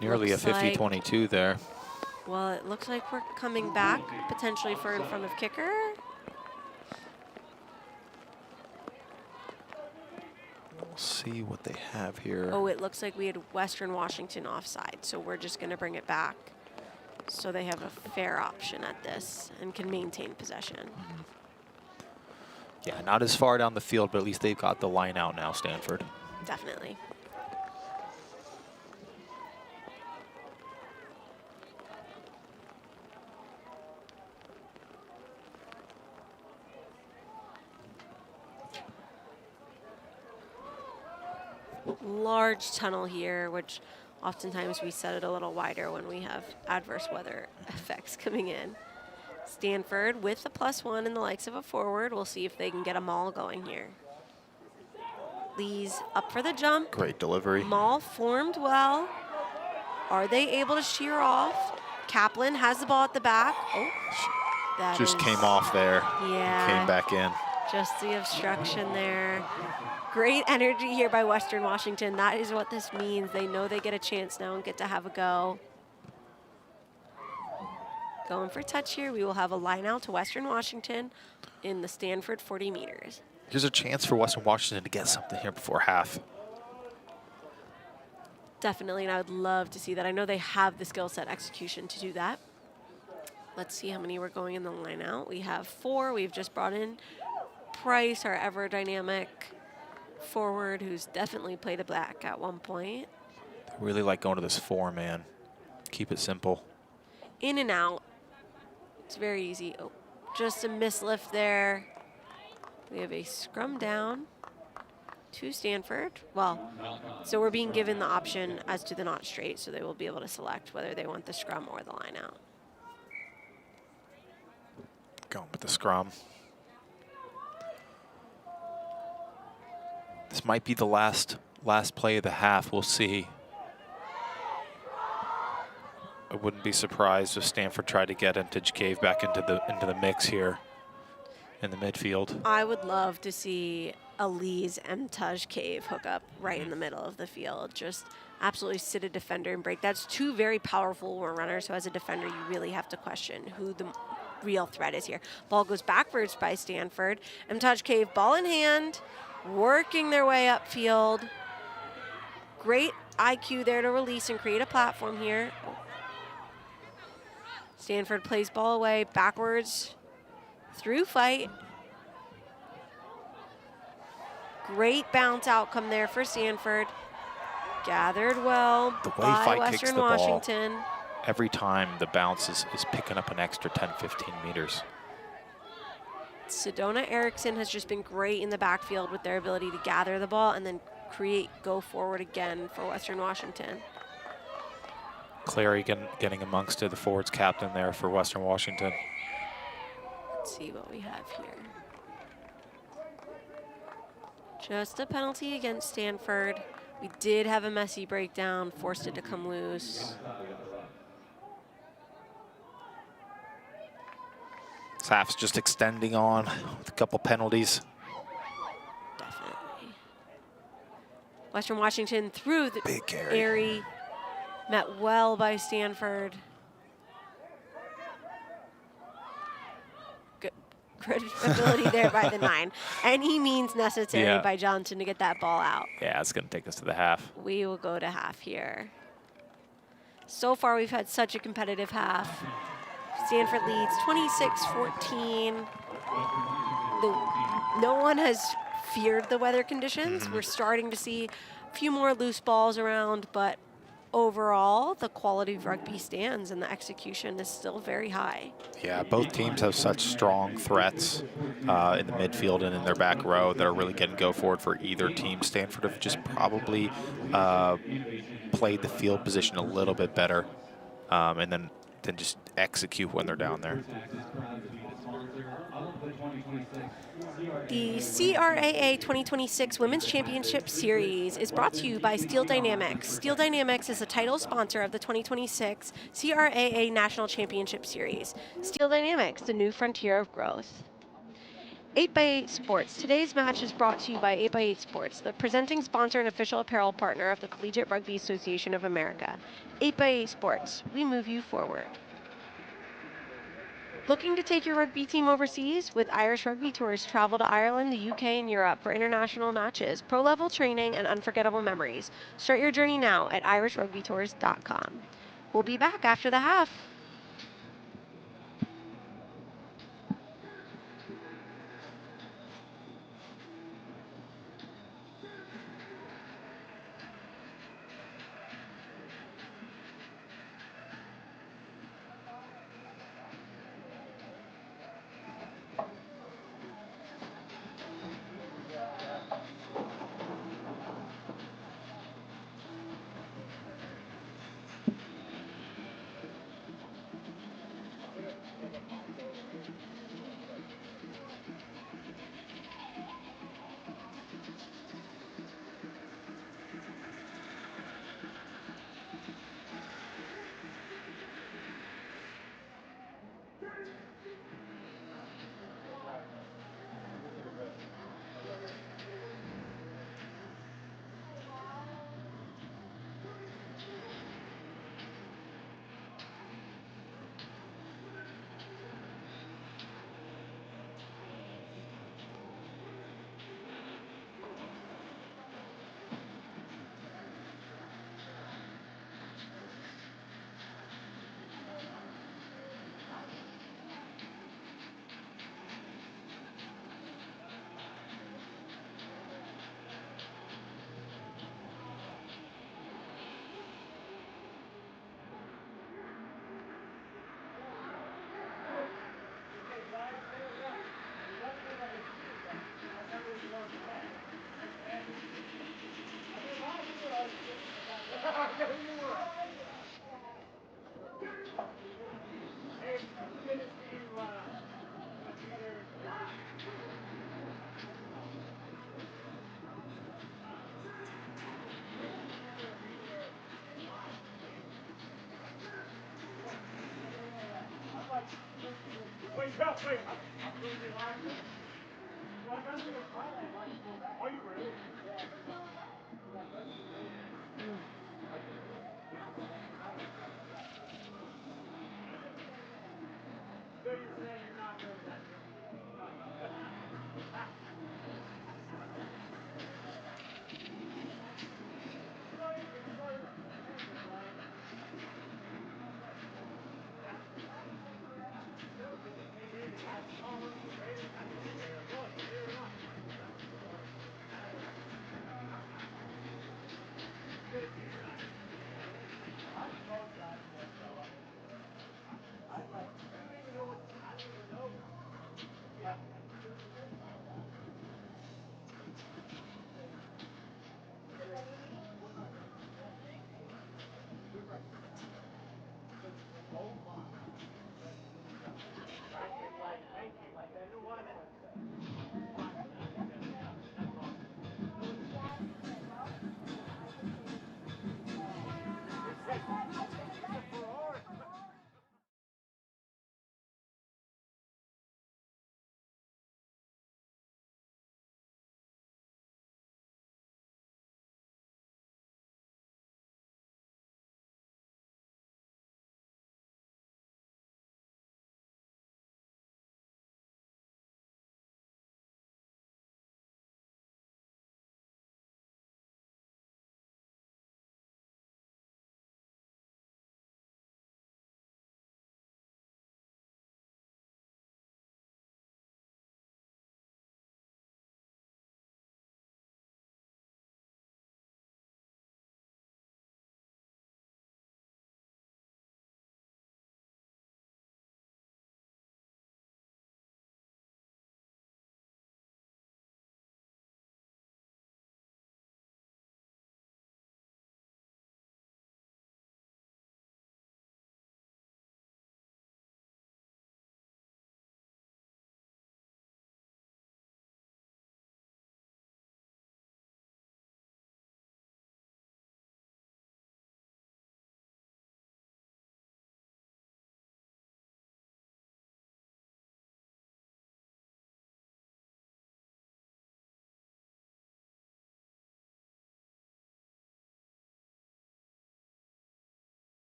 Nearly Looks a like 50-22 there. Well, it looks like we're coming back potentially for in front of kicker. We'll see what they have here. Oh, it looks like we had Western Washington offside, so we're just going to bring it back. So they have a fair option at this and can maintain possession. Yeah, not as far down the field, but at least they've got the line out now, Stanford. Definitely. Large tunnel here, which oftentimes we set it a little wider when we have adverse weather effects coming in. Stanford with the +1 in the likes of a forward. We'll see if they can get a maul going here. Lee's up for the jump. Great delivery. Maul formed well. Are they able to shear off? Kaplan has the ball at the back. Oh, that Just came off there. Yeah. Came back in. Just the obstruction there. Great energy here by Western Washington. That is what this means. They know they get a chance now and get to have a go. Going for touch here. We will have a line out to Western Washington in the Stanford 40 meters. Here's a chance for Western Washington to get something here before half. Definitely, and I would love to see that. I know they have the skill set execution to do that. Let's see how many we're going in the line out. We have 4. We've just brought in Price, our ever dynamic forward, who's definitely played a black at one point. They really like going to this 4-man. Keep it simple. In and out. It's very easy. Oh, just a mislift there. We have a scrum down to Stanford. Well, so we're being given the option as to the not straight, so they will be able to select whether they want the scrum or the line out. Going with the scrum. This might be the last play of the half. We'll see. I wouldn't be surprised if Stanford tried to get Vintage Cave back into the mix here in the midfield. I would love to see a Lee's Vintage Cave hook up right in the middle of the field. Just absolutely sit a defender and break. That's 2 very powerful runners. So as a defender, you really have to question who the real threat is here. Ball goes backwards by Stanford. Vintage Cave, ball in hand, working their way upfield. Great IQ there to release and create a platform here. Stanford plays ball away, backwards, through fight. Great bounce outcome there for Stanford. Gathered well The way by Fight kicks Western the ball, Washington. every time the bounce is picking up an extra 10, 15 meters. Sedona Erickson has just been great in the backfield with their ability to gather the ball and then create go forward again for Western Washington. Clary getting amongst the forwards captain there for Western Washington. Let's see what we have here. Just a penalty against Stanford. We did have a messy breakdown, forced it to come loose. This half's just extending on with a couple penalties. Definitely. Western Washington through the Big carry. airy, met well by Stanford. Good ability there by the 9. Any means necessary by Johnson to get that ball out. Yeah, it's going to take us to the half. We will go to half here. So far, we've had such a competitive half. Stanford leads 26-14. No one has feared the weather conditions. We're starting to see a few more loose balls around, but overall, the quality of rugby stands and the execution is still very high. Yeah, both teams have such strong threats in the midfield and in their back row that are really getting go forward for either team. Stanford have just probably played the field position a little bit better and then just execute when they're down there. The CRAA 2026 Women's Championship Series is brought to you by Steel Dynamics. Steel Dynamics is the title sponsor of the 2026 CRAA National Championship Series. Steel Dynamics, the new frontier of growth. 8x8 Sports. Today's match is brought to you by 8x8 Sports, the presenting sponsor and official apparel partner of the Collegiate Rugby Association of America. 8x8 Sports, we move you forward. Looking to take your rugby team overseas? With Irish Rugby Tours, travel to Ireland, the UK, and Europe for international matches, pro level training, and unforgettable memories. Start your journey now at irishrugbytours.com. We'll be back after the half.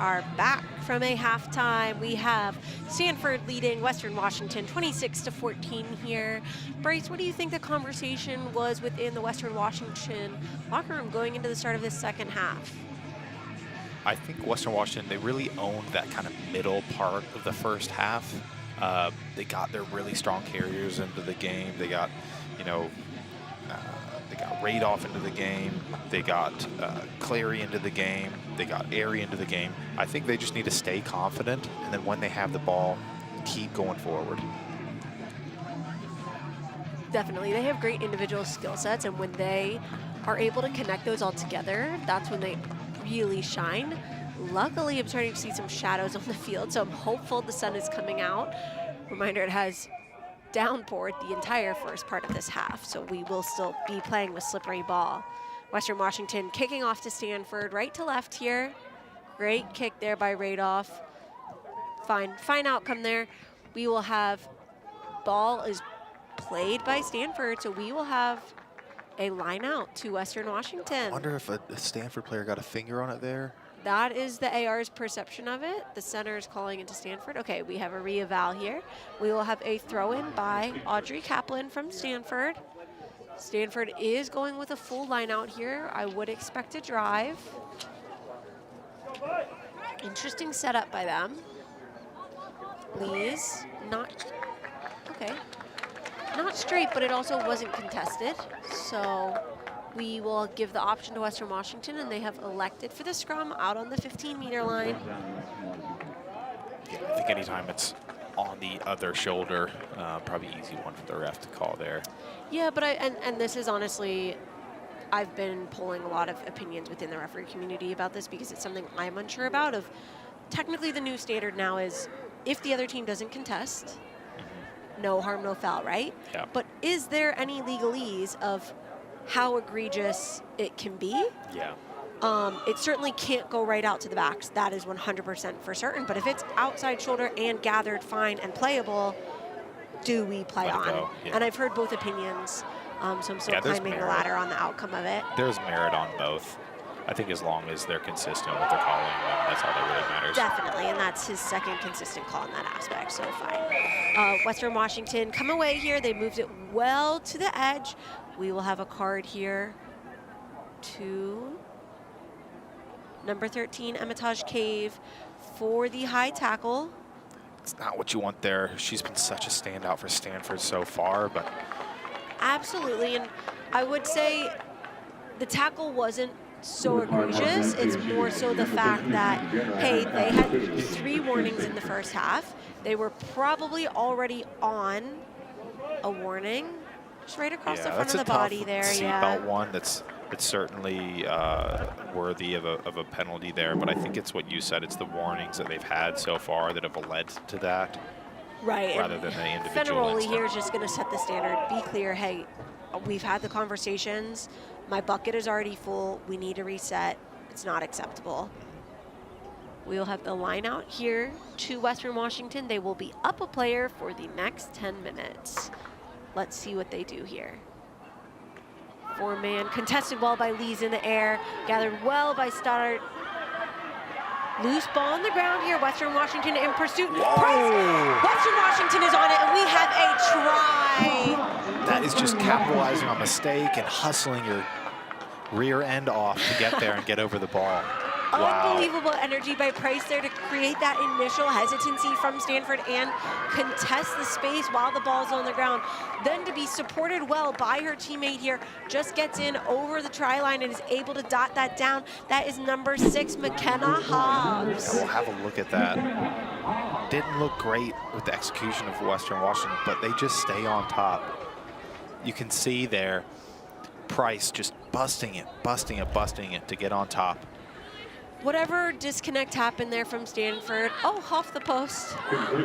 are back from a halftime. We have Stanford leading Western Washington 26-14 here. Bryce, what do you think the conversation was within the Western Washington locker room going into the start of this second half? I think Western Washington, they really owned that kind of middle part of the first half. They got their really strong carriers into the game. They got, you know, they got Radoff into the game. They got Clary into the game. They got Airy into the game. I think they just need to stay confident, and then when they have the ball, keep going forward. Definitely. They have great individual skill sets, and when they are able to connect those all together, that's when they really shine. Luckily, I'm starting to see some shadows on the field, so I'm hopeful the sun is coming out. Reminder, it has downpoured the entire first part of this half, so we will still be playing with slippery ball. Western Washington kicking off to Stanford, right to left here. Great kick there by Radoff. Fine outcome there. We will have, ball is played by Stanford, so we will have a line out to Western Washington. I wonder if a Stanford player got a finger on it there. That is the AR's perception of it. The center is calling into Stanford. Okay, we have a re-eval here. We will have a throw-in by Audrey Kaplan from Stanford. Stanford is going with a full line out here. I would expect a drive. Interesting setup by them. Lee's not, okay. Not straight, but it also wasn't contested. So we will give the option to Western Washington, and they have elected for the scrum out on the 15-meter line. Yeah, I think anytime it's on the other shoulder, probably easy one for the ref to call there. Yeah, but and this is honestly, I've been polling a lot of opinions within the referee community about this because it's something I'm unsure about. Of technically, the new standard now is if the other team doesn't contest, no harm, no foul, right? Yeah. But is there any legalese of how egregious it can be? Yeah. It certainly can't go right out to the backs. That is 100% for certain. But if it's outside shoulder and gathered, fine, and playable, do we play on? Yeah. And I've heard both opinions, so I'm still climbing the ladder on the outcome of it. There's merit on both. I think as long as they're consistent with their calling, that's all that really matters. Definitely, and that's his second consistent call in that aspect, so fine. Western Washington come away here. They moved it well to the edge. We will have a card here to number 13, Emitage Cave, for the high tackle. It's not what you want there. She's been such a standout for Stanford so far, but... Absolutely, and I would say the tackle wasn't so egregious. It's more so the fact that, hey, they had 3 warnings in the first half. They were probably already on a warning, just right across the front of the body there. Seatbelt one that's certainly worthy of a penalty there, but I think it's what you said. It's the warnings that they've had so far that have led to that, right? Rather than the individual Fenaroli incident. here is just going to set the standard. Be clear. Hey, we've had the conversations. My bucket is already full. We need to reset. It's not acceptable. We'll have the line out here to Western Washington. They will be up a player for the next 10 minutes. Let's see what they do here. 4-man contested well by Lees in the air, gathered well by Stoddard. Loose ball on the ground here. Western Washington in pursuit. Price. Western Washington is on it, and we have a try. That is just capitalizing on mistake and hustling your rear end off to get there and get over the ball. Wow. Unbelievable energy by Price there to create that initial hesitancy from Stanford and contest the space while the ball's on the ground. Then to be supported well by her teammate here, just gets in over the try line and is able to dot that down. That is number 6, McKenna Hobbs. Yeah, we'll have a look at that. Didn't look great with the execution of Western Washington, but they just stay on top. You can see there, Price just busting it to get on top. Whatever disconnect happened there from Stanford. Oh, off the post.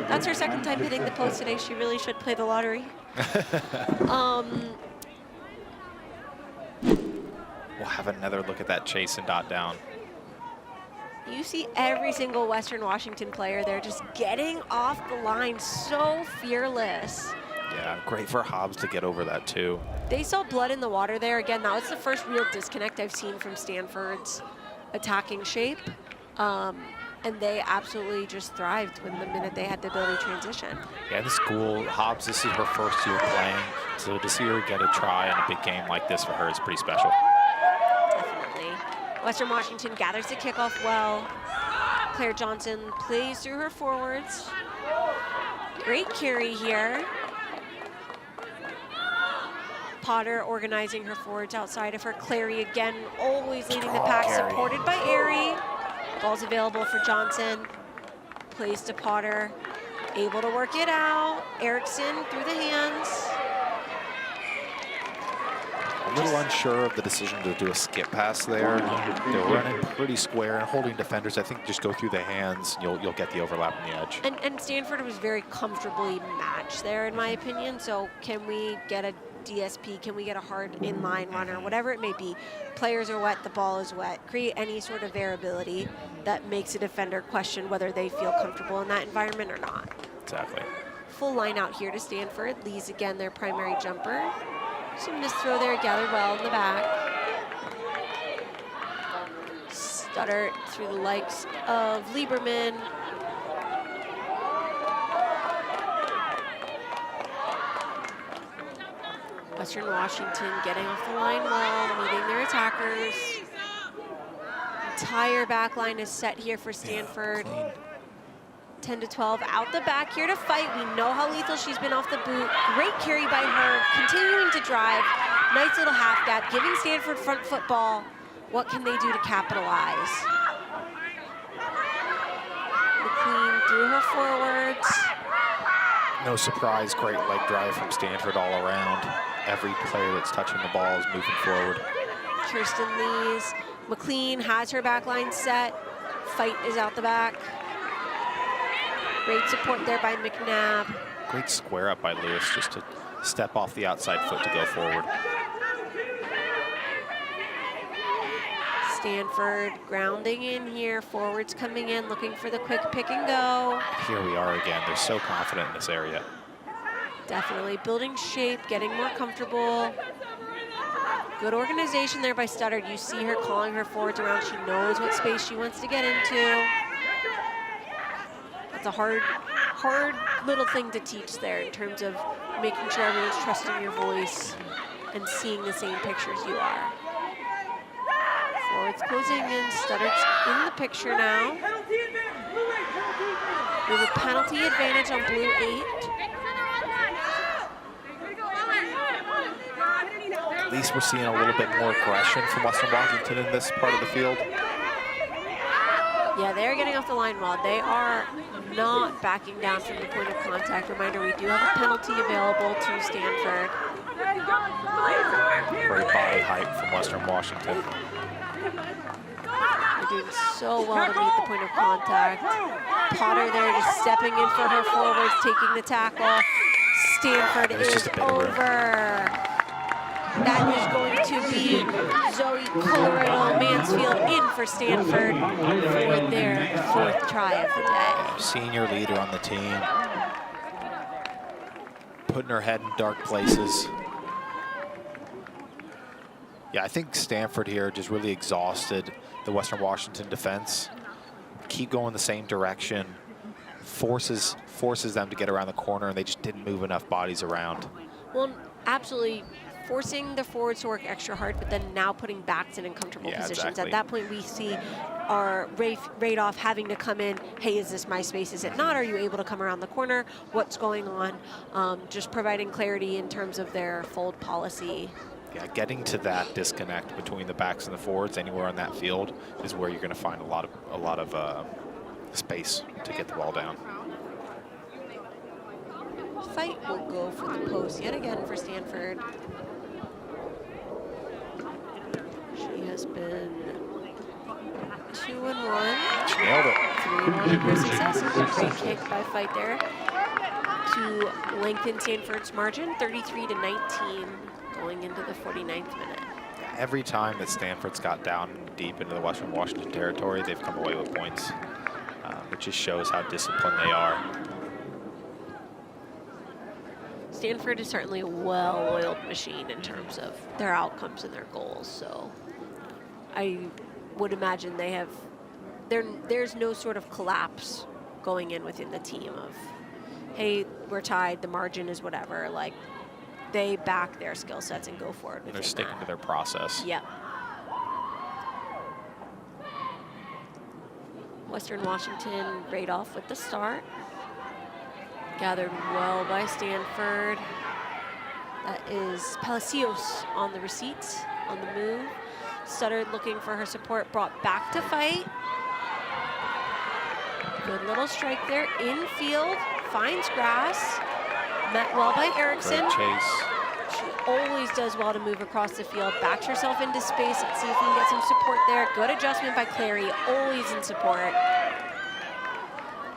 That's her second time hitting the post today. She really should play the lottery. We'll have another look at that chase and dot down. You see every single Western Washington player there just getting off the line, so fearless. Yeah, great for Hobbs to get over that too. They saw blood in the water there. Again, that was the first real disconnect I've seen from Stanford's attacking shape. And they absolutely just thrived when the minute they had the ability to transition. Yeah, in the school, Hobbs, this is her first year playing, so to see her get a try in a big game like this for her is pretty special. Definitely. Western Washington gathers the kickoff well. Claire Johnson plays through her forwards. Great carry here. Potter organizing her forwards outside of her. Clary again, always leading the pack, supported by Airy. Ball's available for Johnson. Plays to Potter. Able to work it out. Erickson through the hands. A little unsure of the decision to do a skip pass there. They're running pretty square and holding defenders. I think just go through the hands, you'll get the overlap on the edge. And Stanford was very comfortably matched there, in my opinion. So can we get a DSP? Can we get a hard inline runner? Whatever it may be. Players are wet, the ball is wet. Create any sort of variability that makes a defender question whether they feel comfortable in that environment or not. Exactly. Full line out here to Stanford. Lee's again their primary jumper. Some missed throw there, gathered well in the back. Stutter through the likes of Lieberman. Western Washington getting off the line well, meeting their attackers. Entire back line is set here for Stanford. 10 to 12 out the back here to fight. We know how lethal she's been off the boot. Great carry by her, continuing to drive. Nice little half gap, giving Stanford front football. What can they do to capitalize? McLean through her forwards. No surprise, great leg drive from Stanford all around. Every player that's touching the ball is moving forward. Kirsten Lees. McLean has her back line set. Fight is out the back. Great support there by McNabb. Great square up by Lewis just to step off the outside foot to go forward. Stanford grounding in here. Forwards coming in, looking for the quick pick and go. Here we are again. They're so confident in this area. Definitely building shape, getting more comfortable. Good organization there by Studdard. You see her calling her forwards around. She knows what space she wants to get into. It's a hard little thing to teach there in terms of making sure everyone's trusting your voice and seeing the same pictures you are. Forwards closing in, Studdard's in the picture now. We have a penalty advantage on blue 8. At least we're seeing a little bit more aggression from Western Washington in this part of the field. Yeah, they're getting off the line well. They are not backing down from the point of contact. Reminder, we do have a penalty available to Stanford. Great body height from Western Washington. They're doing so well to meet the point of contact. Potter there just stepping in for her forwards, taking the tackle. Stanford is over. That is going to be Zoe Colorado Mansfield in for Stanford for their 4th try of the day. Senior leader on the team. Putting her head in dark places. Yeah, I think Stanford here just really exhausted the Western Washington defense. Keep going the same direction. Forces them to get around the corner, and they just didn't move enough bodies around. Well, absolutely. Forcing the forwards to work extra hard, but then now putting backs in uncomfortable positions. Exactly. At that point, we see our Radoff having to come in. Hey, is this my space? Is it not? Are you able to come around the corner? What's going on? Just providing clarity in terms of their fold policy. Yeah, getting to that disconnect between the backs and the forwards anywhere on that field is where you're going to find a lot of space to get the ball down. Fight will go for the post yet again for Stanford. She has been 2-1. She nailed it. 3-1 for success. Great kick by Fight there to lengthen Stanford's margin, 33 to 19, going into the 49th minute. Every time that Stanford's got down deep into the Western Washington territory, they've come away with points. It just shows how disciplined they are. Stanford is certainly a well-oiled machine in terms of their outcomes and their goals. So I would imagine they there's no sort of collapse going in within the team of, hey, we're tied, the margin is whatever. Like, they back their skill sets and go forward. They're sticking to their process. Yep. Western Washington right off with the start. Gathered well by Stanford. That is Palacios on the receipts, on the move. Studdard looking for her support, brought back to fight. Good little strike there, infield, finds grass. Met well by Erickson. Great chase. She always does well to move across the field. Backs herself into space. Let's see if we can get some support there. Good adjustment by Clary, always in support.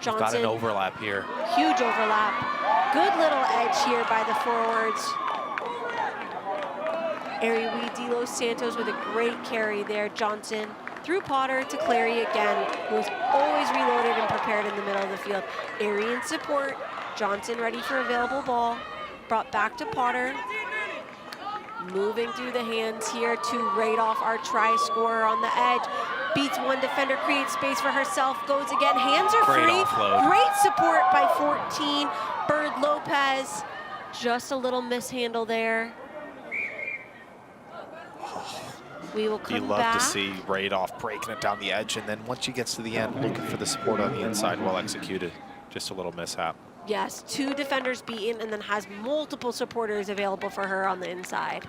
Johnson. Got an overlap here. Huge overlap. Good little edge here by the forwards. Ariwi De Los Santos with a great carry there. Johnson through Potter to Clary again, who is always reloaded and prepared in the middle of the field. Airy in support. Johnson ready for available ball. Brought back to Potter. Moving through the hands here to right off our try scorer on the edge. Beats one defender, creates space for herself, goes again, hands are Great free. offload. Great support by 14, Bird Lopez. Just a little mishandle there. We will come You love back. to see Radoff breaking it down the edge, and then once she gets to the end, looking for the support on the inside well executed. Just a little mishap. Yes, 2 defenders beaten and then has multiple supporters available for her on the inside.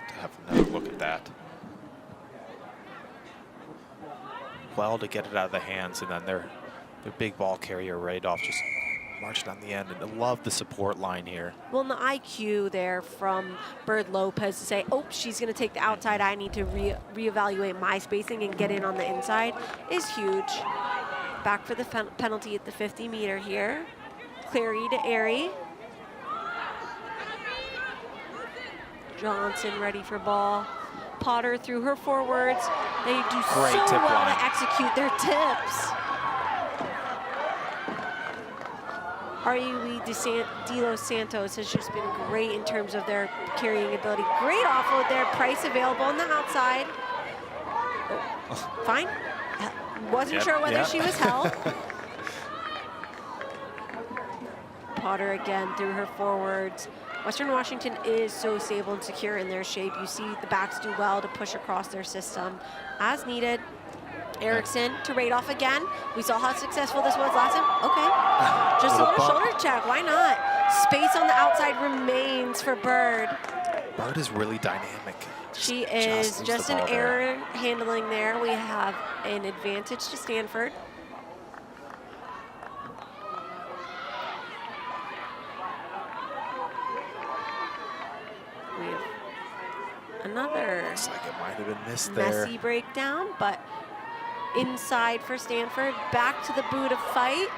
To have another look at that. Well, to get it out of the hands, and then their big ball carrier Radoff just marching on the end, and I love the support line here. Well, and the IQ there from Bird Lopez to say, oh, she's going to take the outside. I need to reevaluate my spacing and get in on the inside is huge. Back for the penalty at the 50-meter here. Clary to Airy. Johnson ready for ball. Potter through her forwards. They do Great so tip well line. to execute their tips. Ariwi De Los Santos has just been great in terms of their carrying ability. Great offload there. Price available on the outside. Oh, fine. Wasn't sure whether she was held. Potter again through her forwards. Western Washington is so stable and secure in their shape. You see the backs do well to push across their system as needed. Erickson to Radoff again. We saw how successful this was last time. Okay, just a little shoulder check, why not? Space on the outside remains for Bird. Bird is really dynamic. She is just an an error handling there. We have an advantage to Stanford. We have another Looks like it might have been missed there. messy breakdown, but inside for Stanford. Back to the boot of fight.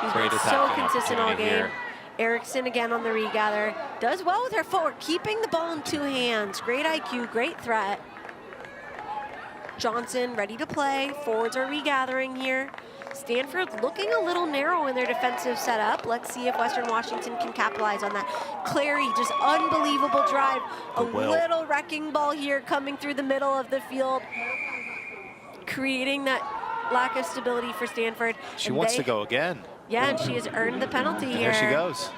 She's Great been so attacking consistent all opportunity game. here. Erickson again on the regather. Does well with her footwork, keeping the ball in 2 hands. Great IQ, great threat. Johnson ready to play. Forwards are regathering here. Stanford looking a little narrow in their defensive setup. Let's see if Western Washington can capitalize on that. Clary, just unbelievable drive. A little wrecking ball here coming through the middle of the field, creating that lack of stability for Stanford. She wants to go again. Yeah, and she has earned the penalty And here. there she goes.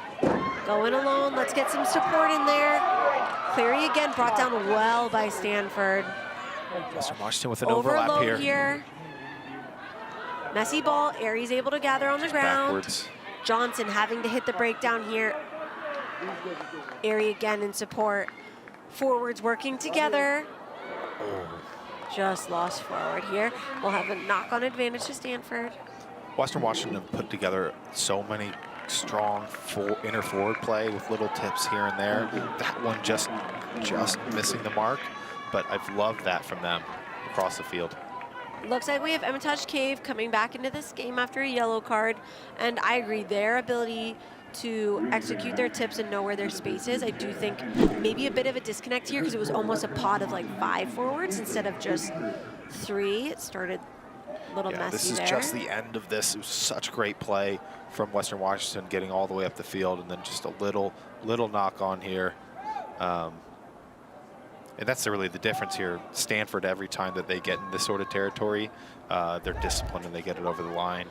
Going alone, let's get some support in there. Clary again brought down well by Stanford. Western Washington with an overlap Overload here. here. Messy ball, Aries able to gather on the ground. Backwards. Johnson having to hit the breakdown here. Airy again in support. Forwards working together. Just lost forward here. We'll have a knock-on advantage to Stanford. Western Washington put together so many strong inner forward play with little tips here and there. That one just missing the mark, but I've loved that from them across the field. Looks like we have Hermitage Cave coming back into this game after a yellow card, and I agree, their ability to execute their tips and know where their space is. I do think maybe a bit of a disconnect here because it was almost a pod of like 5 forwards instead of just 3. It started a little messy this is there. just the end of this. It was such great play from Western Washington, getting all the way up the field, and then just a little knock on here. And that's really the difference here. Stanford, every time that they get in this sort of territory, they're disciplined and they get it over the line.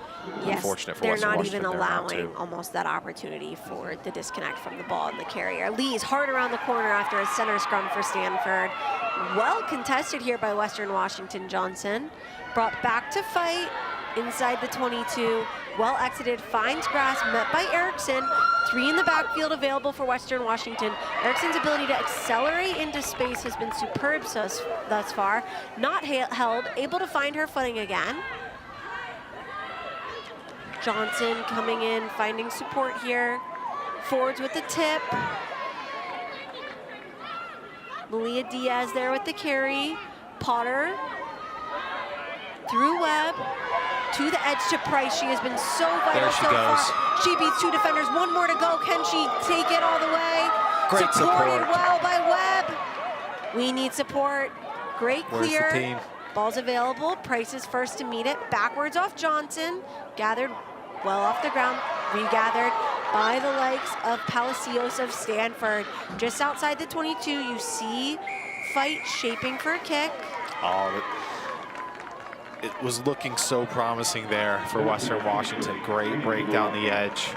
Yes, Unfortunate for they're Western not Washington, even they're not allowing too. almost that opportunity for the disconnect from the ball and the carrier. Lee's hard around the corner after a center scrum for Stanford. Well contested here by Western Washington. Johnson brought back to fight inside the 22. Well exited, finds grass, met by Erickson. 3 in the backfield available for Western Washington. Erickson's ability to accelerate into space has been superb thus far. Not held, able to find her footing again. Johnson coming in, finding support here. Forwards with the tip. Malia Diaz there with the carry. Potter through Webb to the edge to Price. She has been so vital so far. She beats 2 defenders. 1 more to go. Can she take it all the way? Great Supported support. well by Webb. We need support. Great clear. Where's the team? Ball's available. Price is first to meet it. Backwards off Johnson. Gathered well off the ground. Regathered by the likes of Palacios of Stanford. Just outside the 22, you see fight shaping for a kick. Oh, it was looking so promising there for Western Washington. Great break down the edge.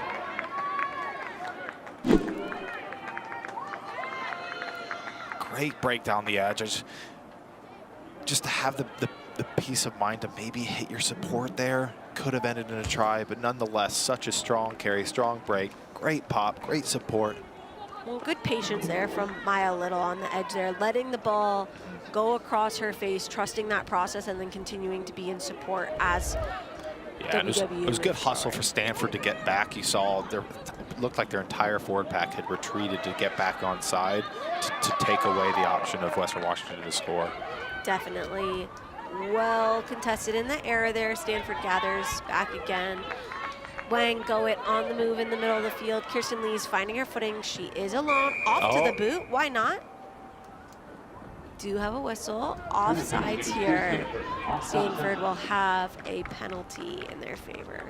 Great break down the edge. Just to have the peace of mind to maybe hit your support there. Could have ended in a try, but nonetheless, such a strong carry, strong break. Great pop, great support. Well, good patience there from Maya Little on the edge there, letting the ball go across her face, trusting that process, and then continuing to be in support as it was good hustle for Stanford to get back. You saw it looked like their entire forward pack had retreated to get back on side to take away the option of Western Washington to score. Definitely well contested in the air there. Stanford gathers back again. Wang Goet on the move in the middle of the field. Kirsten Lee's finding her footing. She is alone. Off to the boot. Why not? Do have a whistle. Offsides here. Stanford will have a penalty in their favor.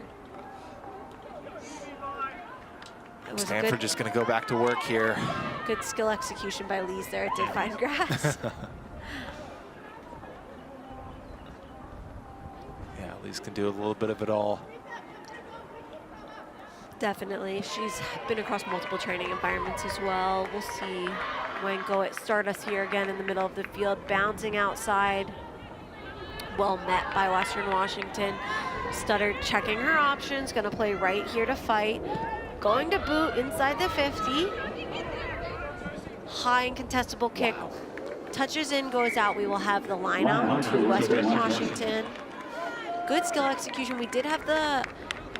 Stanford just going to go back to work here. Good skill execution by Lee's there. It did find grass. Yeah, Lee's can do a little bit of it all. Definitely. She's been across multiple training environments as well. We'll see Wang Goet start us here again in the middle of the field, bouncing outside. Well met by Western Washington. Studdard checking her options, gonna play right here to fight. Going to boot inside the 50. High and contestable kick. Touches in, goes out. We will have the line out to Western Washington. Good skill execution. We did have the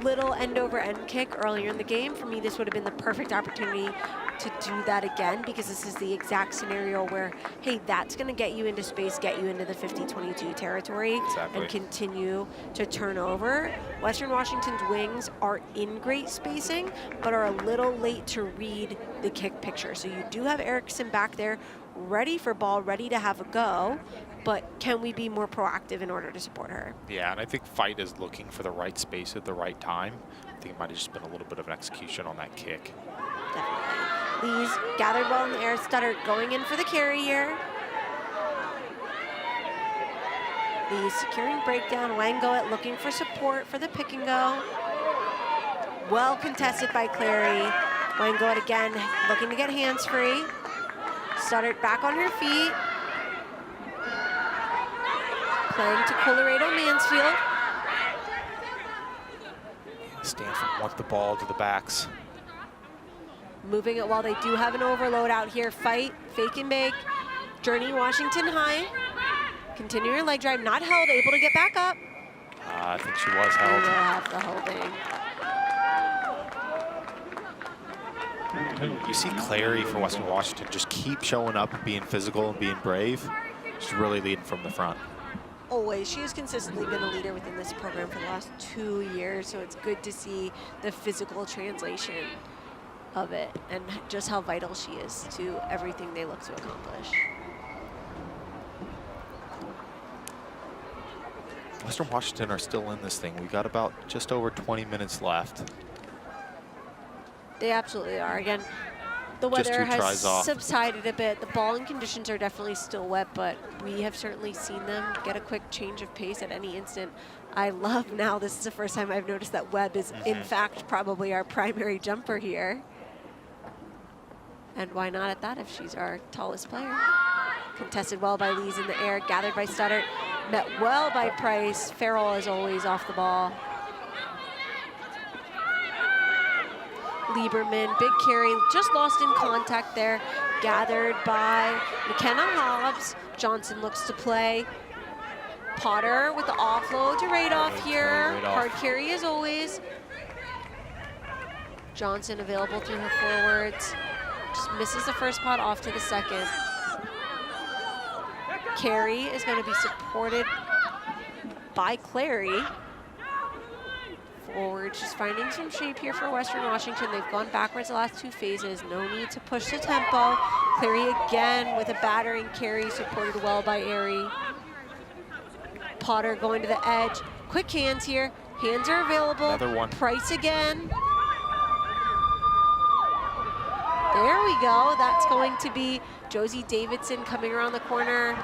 little end over end kick earlier in the game. For me, this would have been the perfect opportunity to do that again, because this is the exact scenario where, hey, that's going to get you into space, get you into the 50-22 territory, and continue to turn over. Western Washington's wings are in great spacing, but are a little late to read the kick picture. So you do have Erickson back there, ready for ball, ready to have a go, but can we be more proactive in order to support her? Yeah, and I think Fight is looking for the right space at the right time. I think it might have just been a little bit of an execution on that kick. Definitely. Lee's gathered well in the air. Studdard going in for the carry here. Lee's securing breakdown. Wang Goet looking for support for the pick and go. Well contested by Clary. Wang Goet again looking to get hands free. Studdard back on her feet. Playing to Colorado Mansfield. Stanford want the ball to the backs. Moving it while they do have an overload out here. Fight, fake and make. Journey Washington High. Continue your leg drive, not held, able to get back up. I think she was held. We will have the holding. You see Clary for Western Washington just keep showing up, being physical and being brave. She's really leading from the front. Always. She has consistently been a leader within this program for the last 2 years, so it's good to see the physical translation of it and just how vital she is to everything they look to accomplish. Western Washington are still in this thing. We got about just over 20 minutes left. They absolutely are. Again, The just weather 2 has tries off. subsided a bit. The balling conditions are definitely still wet, but we have certainly seen them get a quick change of pace at any instant. I love now, this is the first time I've noticed that Webb is in fact probably our primary jumper here. And why not at that if she's our tallest player? Contested well by Lees in the air, gathered by Studdert, met well by Price. Farrell is always off the ball. Lieberman, big carry, just lost in contact there. Gathered by McKenna Hobbs. Johnson looks to play. Potter with the offload to Radoff here. Hard carry as always. Johnson available through her forwards. Just misses the first pot off to the second. Carey is going to be supported by Clary. Forward, just finding some shape here for Western Washington. They've gone backwards the last 2 phases. No need to push the tempo. Clary again with a battering carry, supported well by Airy. Potter going to the edge. Quick hands here. Hands are available. Another one. Price again. There we go. That's going to be Josie Davidson coming around the corner.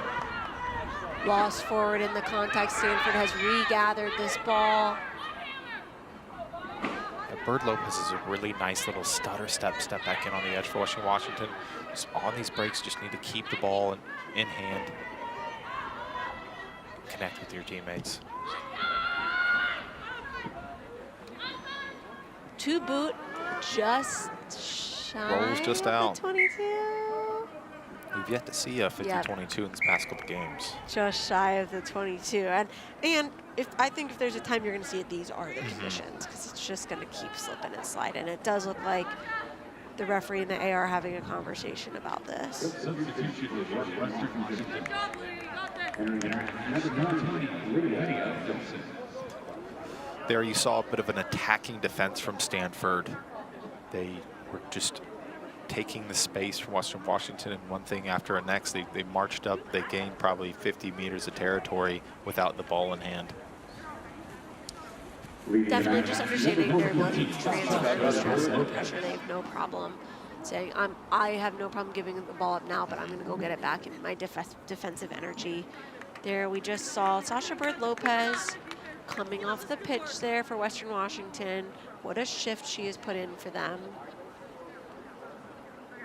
Lost forward in the contact. Stanford has regathered this ball. Bird Lopez is a really nice little stutter step back in on the edge for Western Washington. Just on these breaks, just need to keep the ball in hand. Connect with your teammates. 2 boot, just shy Rolls just out. 22. We've yet to see a 50-22 in this past couple games. Just shy of the 22. And I think if there's a time you're going to see it, these are the conditions, because it's just going to keep slipping and sliding. It does look like the referee and the A are having a conversation about this. There you saw a bit of an attacking defense from Stanford. They were just taking the space from Western Washington, and one thing after the next, they marched up. They gained probably 50 meters of territory without the ball in hand. Definitely just understanding their ability to transfer the stress and the pressure. They have no problem saying, I have no problem giving the ball up now, but I'm going to go get it back in my defensive energy. There we just saw Sasha Bird Lopez coming off the pitch there for Western Washington. What a shift she has put in for them.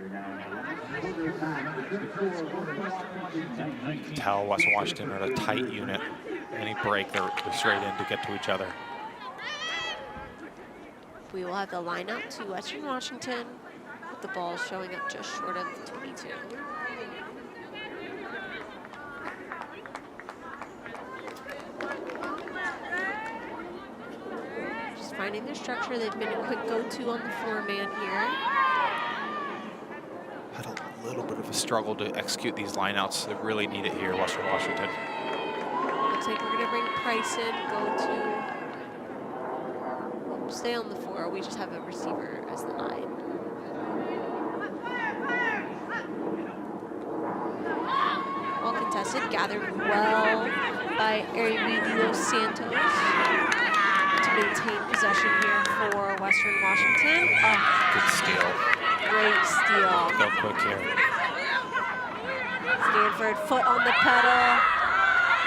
You can tell Western Washington are a tight unit. Any break, they're straight in to get to each other. We will have the line out to Western Washington, with the ball showing up just short of the 22. Just finding their structure. They've been a quick go-to on the 4-man here. Had a little bit of a struggle to execute these lineouts. They really need it here, Western Washington. Looks like we're going to bring Price in, go to. Stay on the 4. We just have a receiver as the 9. Well contested, gathered well by Ariel Santos to maintain possession here for Western Washington. Oh, good steal. Great steal. Go quick here. Stanford foot on the pedal.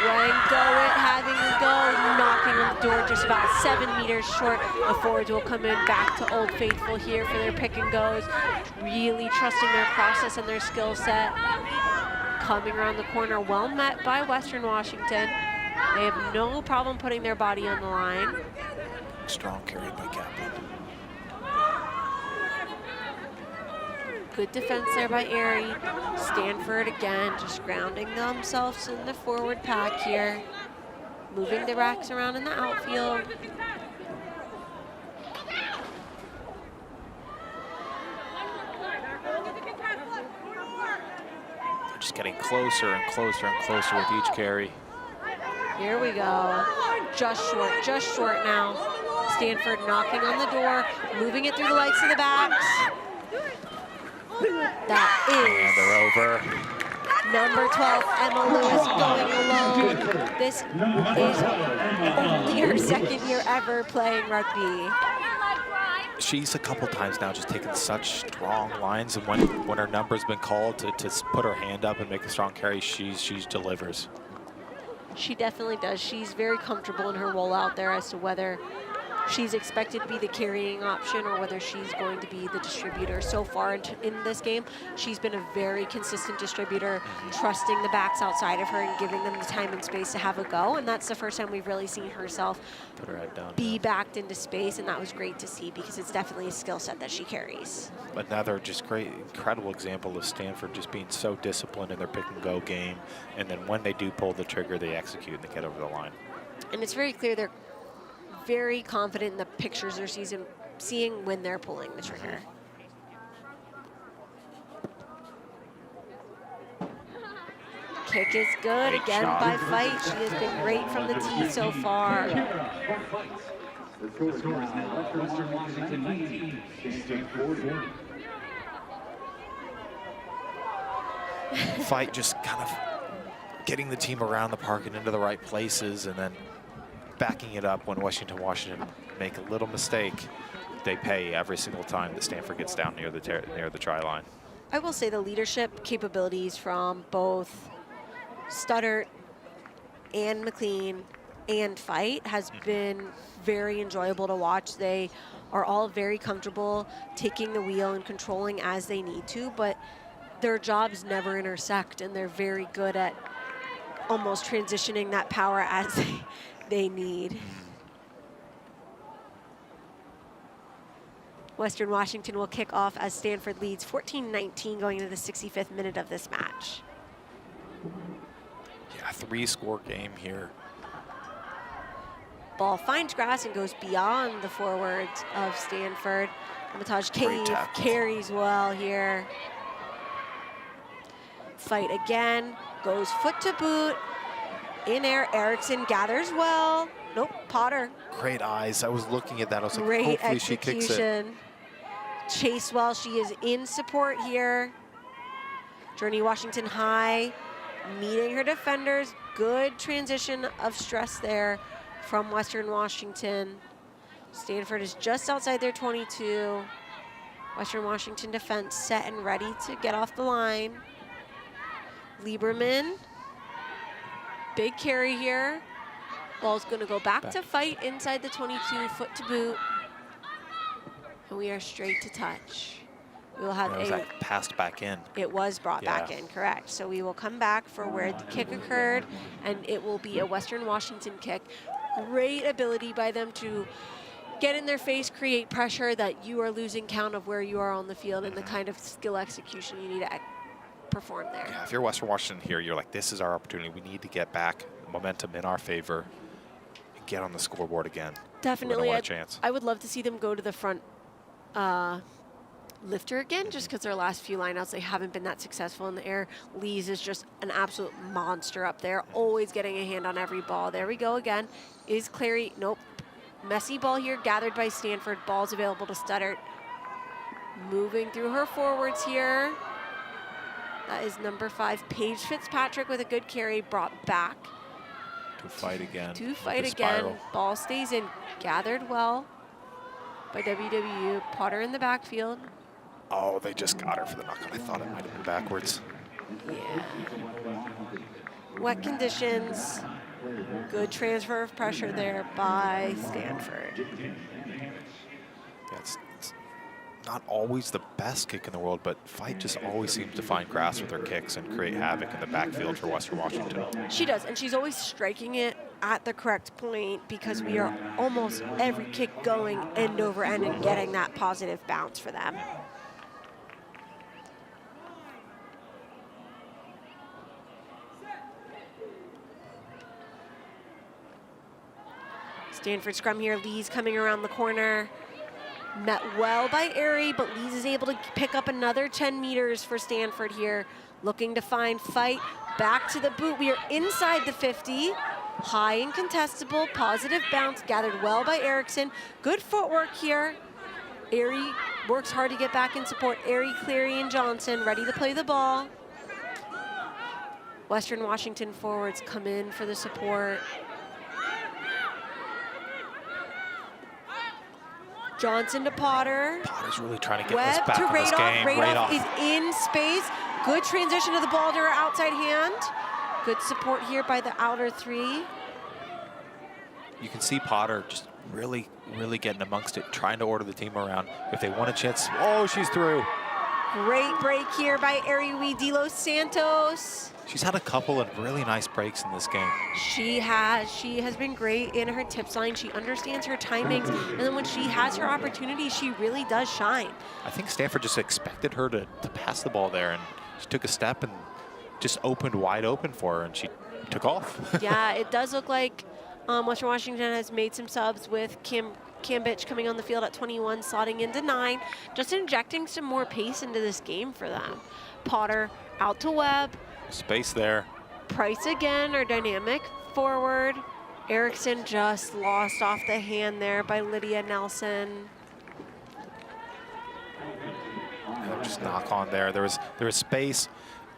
Wang go it, having a go, knocking on the door just about 7 meters short. The forwards will come in back to Old Faithful here for their pick and goes. Really trusting their process and their skill set. Coming around the corner, well met by Western Washington. They have no problem putting their body on the line. Strong carry by Kaplan. Good defense there by Airy. Stanford again just grounding themselves in the forward pack here. Moving the racks around in the outfield. They're just getting closer and closer and closer with each carry. Here we go. Just short now. Stanford knocking on the door, moving it through the lights of the backs. That is they're over. number 12, Emma Lewis, going alone. This is only her 2nd year ever playing rugby. she's a couple times now just taken such strong lines, and when her number's been called to put her hand up and make a strong carry, she delivers. She definitely does. She's very comfortable in her role out there as to whether she's expected to be the carrying option or whether she's going to be the distributor. So far in this game, she's been a very consistent distributor, trusting the backs outside of her and giving them the time and space to have a go. And that's the first time we've really seen herself Put her head down, be backed into space, and that was great to see because it's definitely a skill set that she carries. Another just great, incredible example of Stanford just being so disciplined in their pick and go game, and then when they do pull the trigger, they execute and they get over the line. And it's very clear they're very confident in the pictures they're seeing when they're pulling the trigger. Kick is good, Great again shot. by Fight. She has been great from the tee so far. The score is now Western Washington 19, Stanford 40. Fight just kind of getting the team around the park and into the right places, and then backing it up when Washington make a little mistake. They pay every single time that Stanford gets down near the try line. I will say the leadership capabilities from both Studdert and McLean and Fight has been very enjoyable to watch. They are all very comfortable taking the wheel and controlling as they need to, but their jobs never intersect, and they're very good at almost transitioning that power as they need. Western Washington will kick off as Stanford leads 14-19 going into the 65th minute of this match. Yeah, 3-score game here. Ball finds grass and goes beyond the forwards of Stanford. Amatage Cave carries well here. Fight again, goes foot to boot. In air, Erickson gathers well. Nope, Potter. Great eyes. I was looking at that. I was like, Great hopefully she kicks it. execution. Chase well, she is in support here. Journey Washington High, meeting her defenders. Good transition of stress there from Western Washington. Stanford is just outside their 22. Western Washington defense set and ready to get off the line. Lieberman, big carry here. Ball's gonna go back to Fight inside the 22, foot to boot. And we are straight to touch. We will have that passed back in. It was brought back in, correct. So we will come back for where the kick occurred, and it will be a Western Washington kick. Great ability by them to get in their face, create pressure that you are losing count of where you are on the field and the kind of skill execution you need to perform there. Yeah, if you're Western Washington here, you're like, this is our opportunity. We need to get back momentum in our favor and get on the scoreboard again. Definitely. Want a chance. I would love to see them go to the front lifter again, just because their last few lineouts, they haven't been that successful in the air. Lees is just an absolute monster up there, always getting a hand on every ball. There we go again. Is Clary, nope. Messy ball here, gathered by Stanford. Ball's available to Studdert. Moving through her forwards here. That is number 5, Paige Fitzpatrick with a good carry, brought back. To Fight again. To Fight again. Ball stays in, gathered well by WWU. Potter in the backfield. Oh, they just got her for the knock-on. I thought it might have been backwards. Yeah. Wet conditions. Good transfer of pressure there by Stanford. Yeah, it's not always the best kick in the world, but Fight just always seems to find grass with her kicks and create havoc in the backfield for Western Washington. She does, and she's always striking it at the correct point because we are almost every kick going end over end and getting that positive bounce for them. Stanford scrum here. Lee's coming around the corner. Met well by Airy, but Lees is able to pick up another 10 meters for Stanford here. Looking to find Fight. Back to the boot. We are inside the 50. High and contestable. Positive bounce. Gathered well by Erickson. Good footwork here. Airy works hard to get back in support. Airy, Cleary, and Johnson ready to play the ball. Western Washington forwards come in for the support. Johnson to Potter. Potter's really trying to get Webb us back to in this game. Radoff is in space. Good transition of the ball to her outside hand. Good support here by the outer three. You can see Potter just really getting amongst it, trying to order the team around. If they want a chance, oh, she's through. Great break here by Ariwi de los Santos. She's had a couple of really nice breaks in this game. She has been great in her tips line. She understands her timings, and then when she has her opportunity, she really does shine. I think Stanford just expected her to pass the ball there, and she took a step and just opened wide open for her, and she took off. Yeah, it does look like Western Washington has made some subs with Cambitch coming on the field at 21, slotting into 9, just injecting some more pace into this game for them. Potter out to Webb. Space there. Price again, our dynamic forward. Erickson just lost off the hand there by Lydia Nelson. Just knock on there. There was space.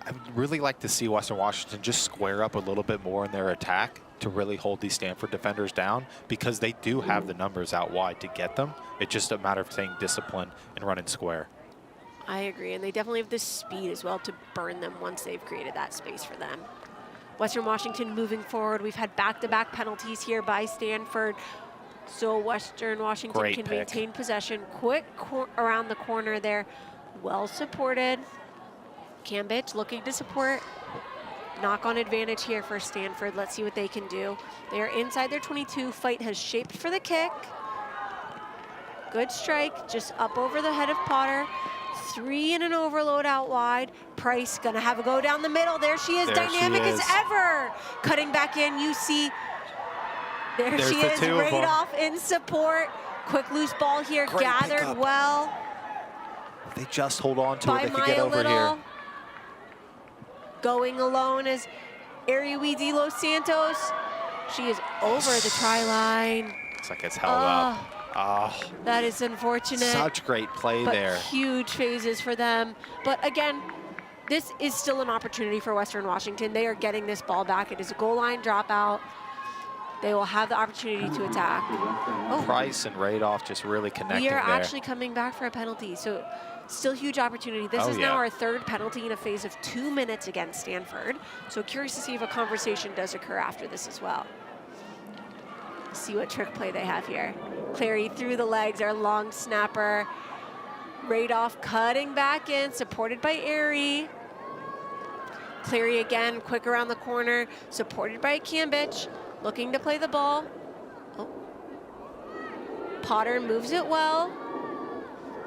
I'd really like to see Western Washington just square up a little bit more in their attack to really hold these Stanford defenders down, because they do have the numbers out wide to get them. It's just a matter of staying disciplined and running square. I agree, and they definitely have the speed as well to burn them once they've created that space for them. Western Washington moving forward. We've had back-to-back penalties here by Stanford, so Western Washington can maintain possession. Quick around the corner there, well supported. Cambitch looking to support. Knock-on advantage here for Stanford. Let's see what they can do. They are inside their 22. Fight has shaped for the kick. Good strike, just up over the head of Potter. 3 and an overload out wide. Price gonna have a go down the middle. There she is, dynamic as ever. Cutting back in, you see, there she is, Radoff in support. Quick loose ball here, gathered well. They just hold on to it, they can get over here. Going alone is Ariwi de los Santos. She is over the try line. Looks like it's held up. Oh, that is unfortunate. Such great play there. Huge phases for them. But again, this is still an opportunity for Western Washington. They are getting this ball back. It is a goal line dropout. They will have the opportunity to attack. Oh. Price and Radoff just really connecting there. We are actually coming back for a penalty. So still huge opportunity. This is now our 3rd penalty in a phase of 2 minutes against Stanford. So curious to see if a conversation does occur after this as well. See what trick play they have here. Clary through the legs, our long snapper. Radoff cutting back in, supported by Airy. Clary again, quick around the corner, supported by Cambitch, looking to play the ball. Oh. Potter moves it well.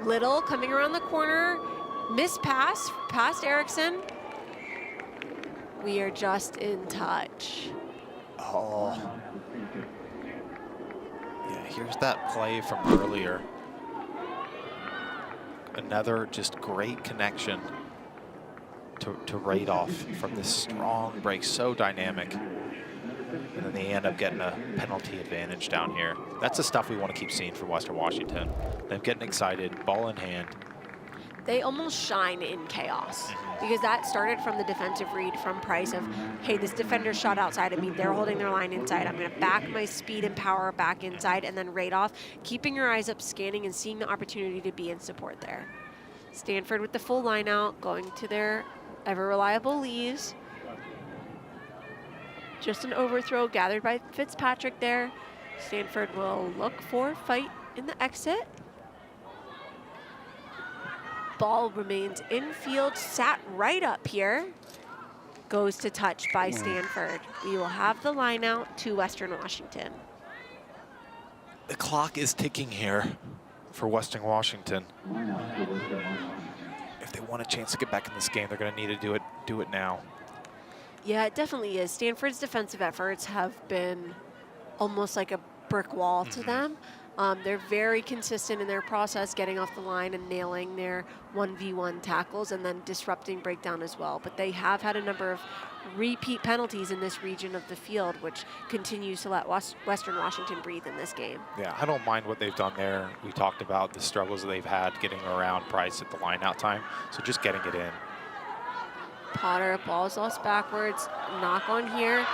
Little coming around the corner, miss pass, past Erickson. We are just in touch. Oh. Yeah, here's that play from earlier. Another just great connection to Radoff from this strong break, so dynamic. And then they end up getting a penalty advantage down here. That's the stuff we want to keep seeing from Western Washington. Them getting excited, ball in hand. They almost shine in chaos, because that started from the defensive read from Price of, hey, this defender shot outside of me. They're holding their line inside. I'm going to back my speed and power back inside, and then Radoff, keeping your eyes up, scanning and seeing the opportunity to be in support there. Stanford with the full line out, going to their ever-reliable leaves. Just an overthrow gathered by Fitzpatrick there. Stanford will look for fight in the exit. Ball remains infield, sat right up here. Goes to touch by Stanford. We will have the line out to Western Washington. The clock is ticking here for Western Washington. If they want a chance to get back in this game, they're going to need to do it now. Yeah, it definitely is. Stanford's defensive efforts have been almost like a brick wall to them. They're very consistent in their process, getting off the line and nailing their 1v1 tackles and then disrupting breakdown as well. But they have had a number of repeat penalties in this region of the field, which continues to let Western Washington breathe in this game. Yeah, I don't mind what they've done there. We talked about the struggles that they've had getting around Price at the line-out time, so just getting it in. Potter, ball's lost backwards, knock on here,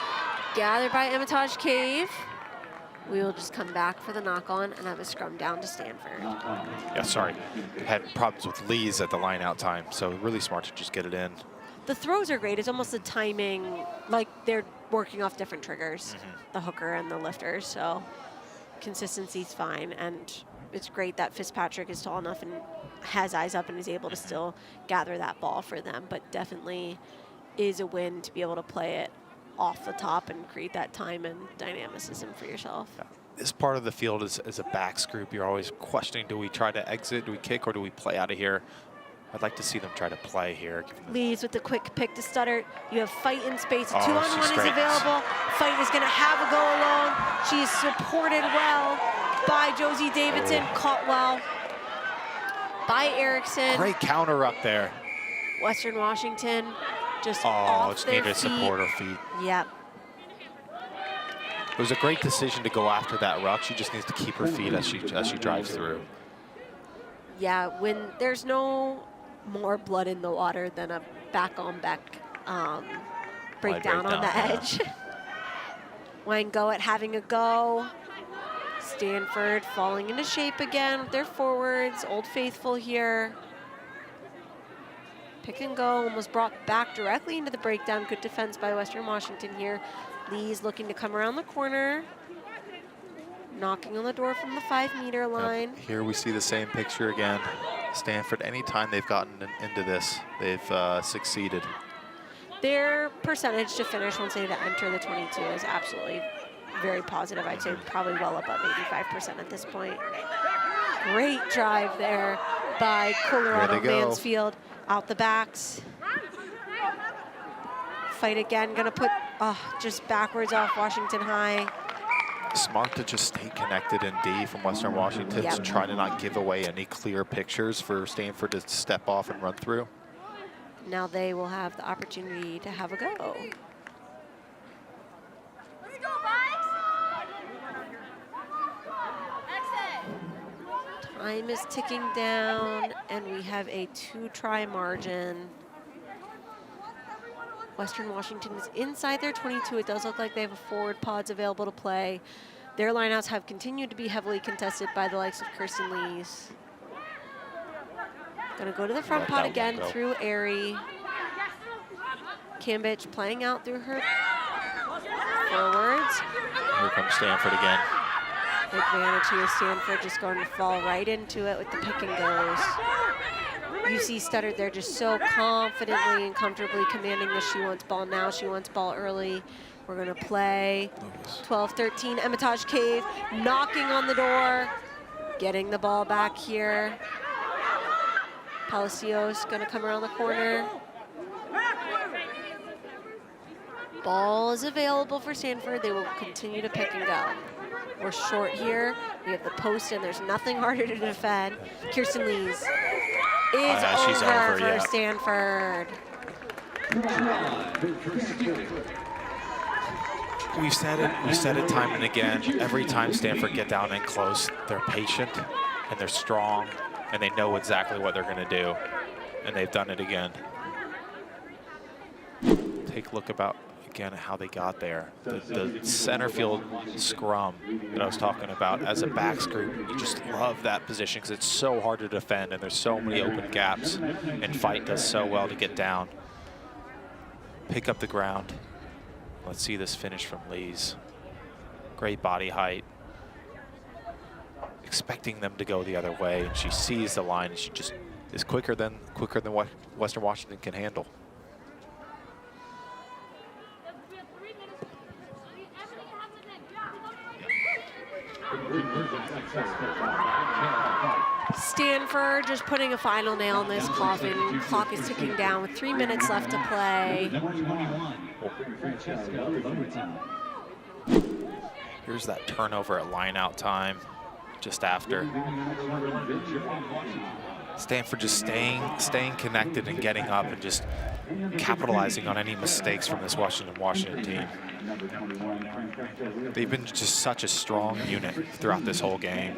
gathered by Emitage Cave. We will just come back for the knock-on and have a scrum down to Stanford. Yeah, sorry. Had problems with Lee's at the line-out time, so really smart to just get it in. The throws are great. It's almost the timing, like they're working off different triggers, the hooker and the lifters, so consistency's fine. And it's great that Fitzpatrick is tall enough and has eyes up and is able to still gather that ball for them, but definitely is a win to be able to play it off the top and create that time and dynamicism for yourself. Yeah. This part of the field is a backs group. You're always questioning, do we try to exit, do we kick, or do we play out of here? I'd like to see them try to play here. Leads with the quick pick to Studdert. You have Fight in space. Oh, 2-on-1 is great. available. Fight is going to have a go alone. She is supported well by Josie Davidson. Caught well by Erickson. Great counter up there. Western Washington just Oh, off just their needed to feet. support her feet. Yep. It was a great decision to go after that ruck. She just needs to keep her feet as she drives through. Yeah, when there's no more blood in the water than a back-on-back breakdown on the edge. Wang Goet having a go. Stanford falling into shape again with their forwards. Old Faithful here. Pick and go, almost brought back directly into the breakdown. Good defense by Western Washington here. Lee's looking to come around the corner. Knocking on the door from the 5-meter line. Yep. Here we see the same picture again. Stanford, anytime they've gotten into this, they've succeeded. Their percentage to finish once they enter the 22 is absolutely very positive. I'd say probably well above 85% at this point. Great drive there by Colorado Mansfield. Out the backs. Fight again, gonna put just backwards off Washington High. Smart to just stay connected in D from Western Washington to try to not give away any clear pictures for Stanford to step off and run through. Now they will have the opportunity to have a go. Time is ticking down, and we have a 2-try margin. Western Washington is inside their 22. It does look like they have a forward pods available to play. Their lineouts have continued to be heavily contested by the likes of Kirsten Lees. Gonna go to the front pod again through Airy. Cambridge playing out through her forwards. Here comes Stanford again. Advantage here, Stanford just going to fall right into it with the pick and goes. You see Studdert there just so confidently and comfortably commanding the she wants ball now, she wants ball early. We're gonna play 12-13, Emitage Cave knocking on the door, getting the ball back here. Palacios gonna come around the corner. Ball is available for Stanford. They will continue to pick and go. We're short here. We have the post and there's nothing harder to defend. Kirsten Lees is over for Stanford. We've said it time and again. Every time Stanford get down and close, they're patient and they're strong and they know exactly what they're going to do. And they've done it again. Take a look again at how they got there. The center field scrum that I was talking about as a backs group, you just love that position because it's so hard to defend and there's so many open gaps, and Fight does so well to get down. Pick up the ground. Let's see this finish from Lees. Great body height. Expecting them to go the other way, and she sees the line and she just is quicker than what Western Washington can handle. Stanford just putting a final nail in this coffin. Clock is ticking down with 3 minutes left to play. Here's that turnover at line-out time, just after. Stanford just staying connected and getting up and just capitalizing on any mistakes from this Washington team. They've been just such a strong unit throughout this whole game.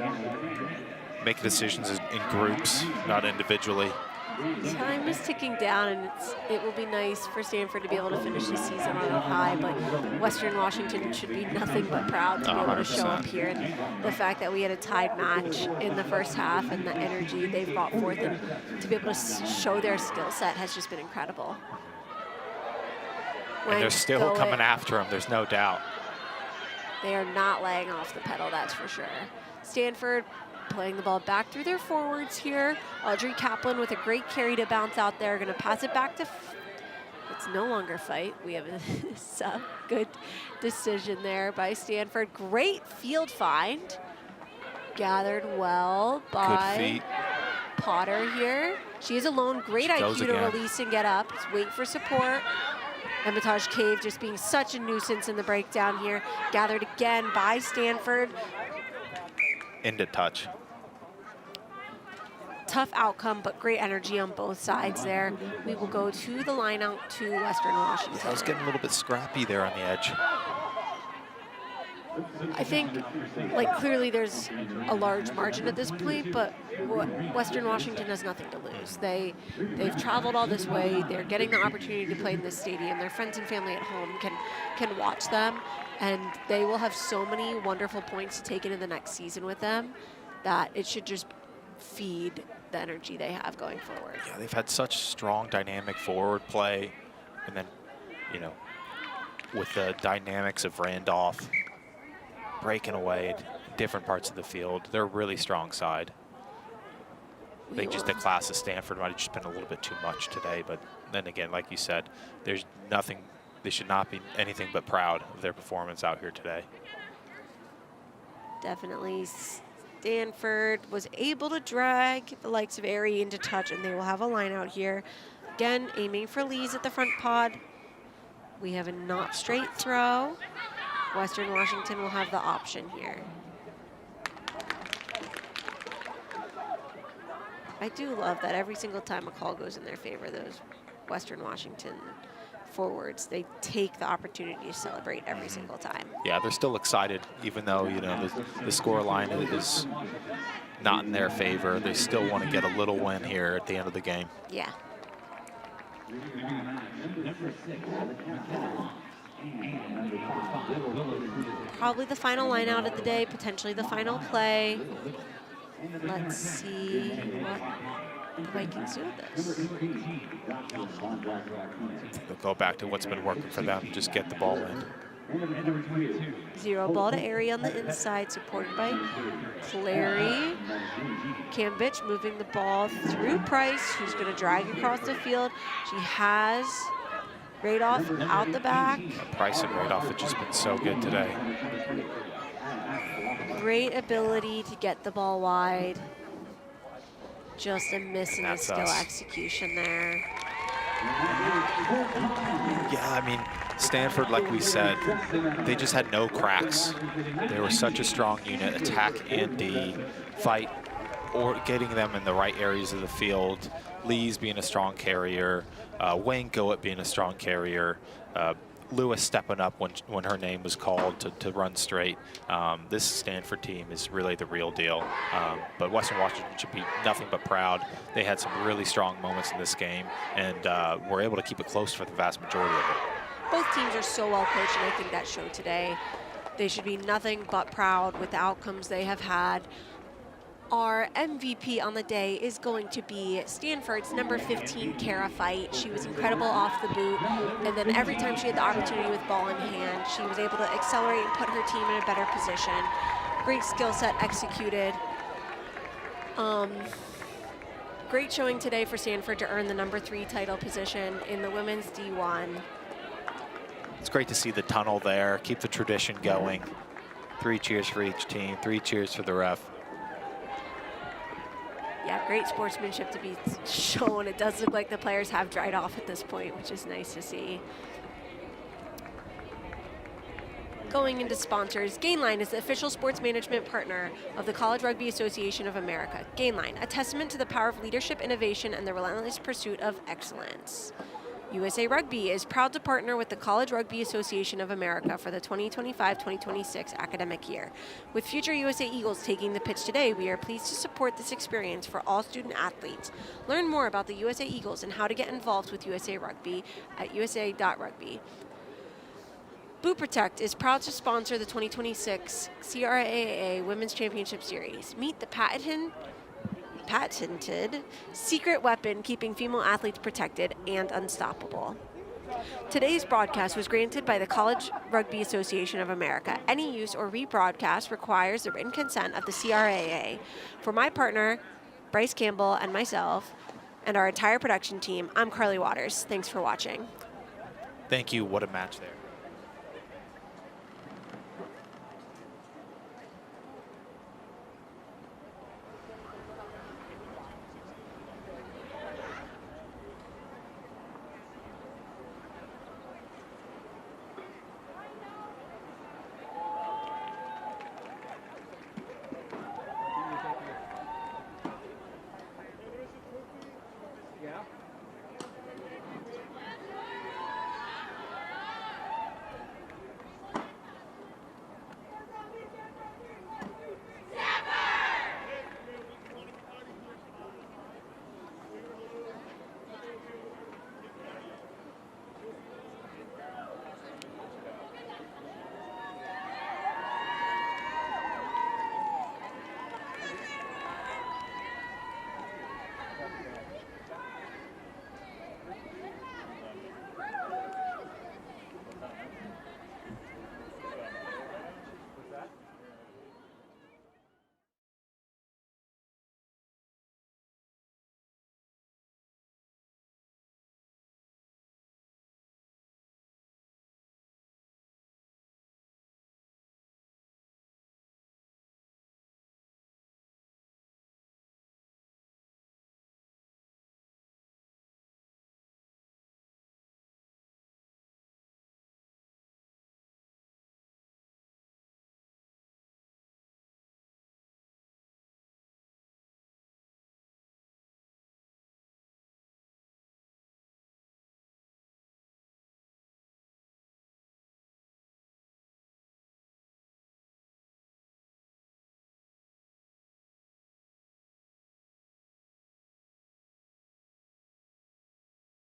Make decisions in groups, not individually. Time is ticking down, and it will be nice for Stanford to be able to finish the season on a high, but Western Washington should be nothing but proud to be able to show up here. And the fact that we had a tied match in the first half and the energy they've brought forth and to be able to show their skill set has just been incredible. And they're still coming after him, there's no doubt. They are not laying off the pedal, that's for sure. Stanford playing the ball back through their forwards here. Audrey Kaplan with a great carry to bounce out there. Going to pass it back to, it's no longer fight. We have a good decision there by Stanford. Great field find. Gathered well by Potter here. She is alone. Great IQ to release and get up. Just wait for support. Hermitage Cave just being such a nuisance in the breakdown here. Gathered again by Stanford. Into touch. Tough outcome, but great energy on both sides there. We will go to the line out to Western Washington. I was getting a little bit scrappy there on the edge. I think, like, clearly there's a large margin at this point, but Western Washington has nothing to lose. They've traveled all this way. They're getting the opportunity to play in this stadium. Their friends and family at home can watch them, and they will have so many wonderful points to take into the next season with them that it should just feed the energy they have going forward. Yeah, they've had such strong dynamic forward play, and then, you know, with the dynamics of Randolph breaking away at different parts of the field, they're a really strong side. I think just the class of Stanford might have just been a little bit too much today, but then again, like you said, there's nothing, they should not be anything but proud of their performance out here today. Definitely. Stanford was able to drag the likes of Aerie into touch, and they will have a line out here. Again, aiming for Lees at the front pod. We have a not straight throw. Western Washington will have the option here. I do love that every single time a call goes in their favor, those Western Washington forwards, they take the opportunity to celebrate every single time. Yeah, they're still excited, even though, you know, the score line is not in their favor. They still want to get a little win here at the end of the game. Yeah. Probably the final line out of the day, potentially the final play. Let's see what the Vikings do with this. They'll go back to what's been working for them, just get the ball in. Zero ball to Aerie on the inside, supported by Clary. Cambitch moving the ball through Price, who's going to drag across the field. She has Radoff out the back. Price and Radoff have just been so good today. Great ability to get the ball wide. Just a miss in the skill execution there. Yeah, I mean, Stanford, like we said, they just had no cracks. They were such a strong unit, attack and D, fight, or getting them in the right areas of the field. Lee's being a strong carrier, Wayne Goet being a strong carrier, Lewis stepping up when her name was called to run straight. This Stanford team is really the real deal. But Western Washington should be nothing but proud. They had some really strong moments in this game, and were able to keep it close for the vast majority of it. Both teams are so well coached, and I think that showed today. They should be nothing but proud with the outcomes they have had. Our MVP on the day is going to be Stanford's number 15, Kara Fight. She was incredible off the boot, and then every time she had the opportunity with ball in hand, she was able to accelerate and put her team in a better position. Great skill set executed. Great showing today for Stanford to earn the number 3 title position in the women's D1. It's great to see the tunnel there, keep the tradition going. 3 cheers for each team, 3 cheers for the ref. Yeah, great sportsmanship to be shown. It does look like the players have dried off at this point, which is nice to see. Going into sponsors, Gainline is the official sports management partner of the College Rugby Association of America. Gainline, a testament to the power of leadership, innovation, and the relentless pursuit of excellence. USA Rugby is proud to partner with the College Rugby Association of America for the 2025-2026 academic year. With future USA Eagles taking the pitch today, we are pleased to support this experience for all student athletes. Learn more about the USA Eagles and how to get involved with USA Rugby at usa.rugby. Boot Protect is proud to sponsor the 2026 CRAA Women's Championship Series. Meet the patented secret weapon keeping female athletes protected and unstoppable. Today's broadcast was granted by the College Rugby Association of America. Any use or rebroadcast requires the written consent of the CRAA. For my partner, Bryce Campbell, and myself, and our entire production team, I'm Carly Waters. Thanks for watching. Thank you. What a match there.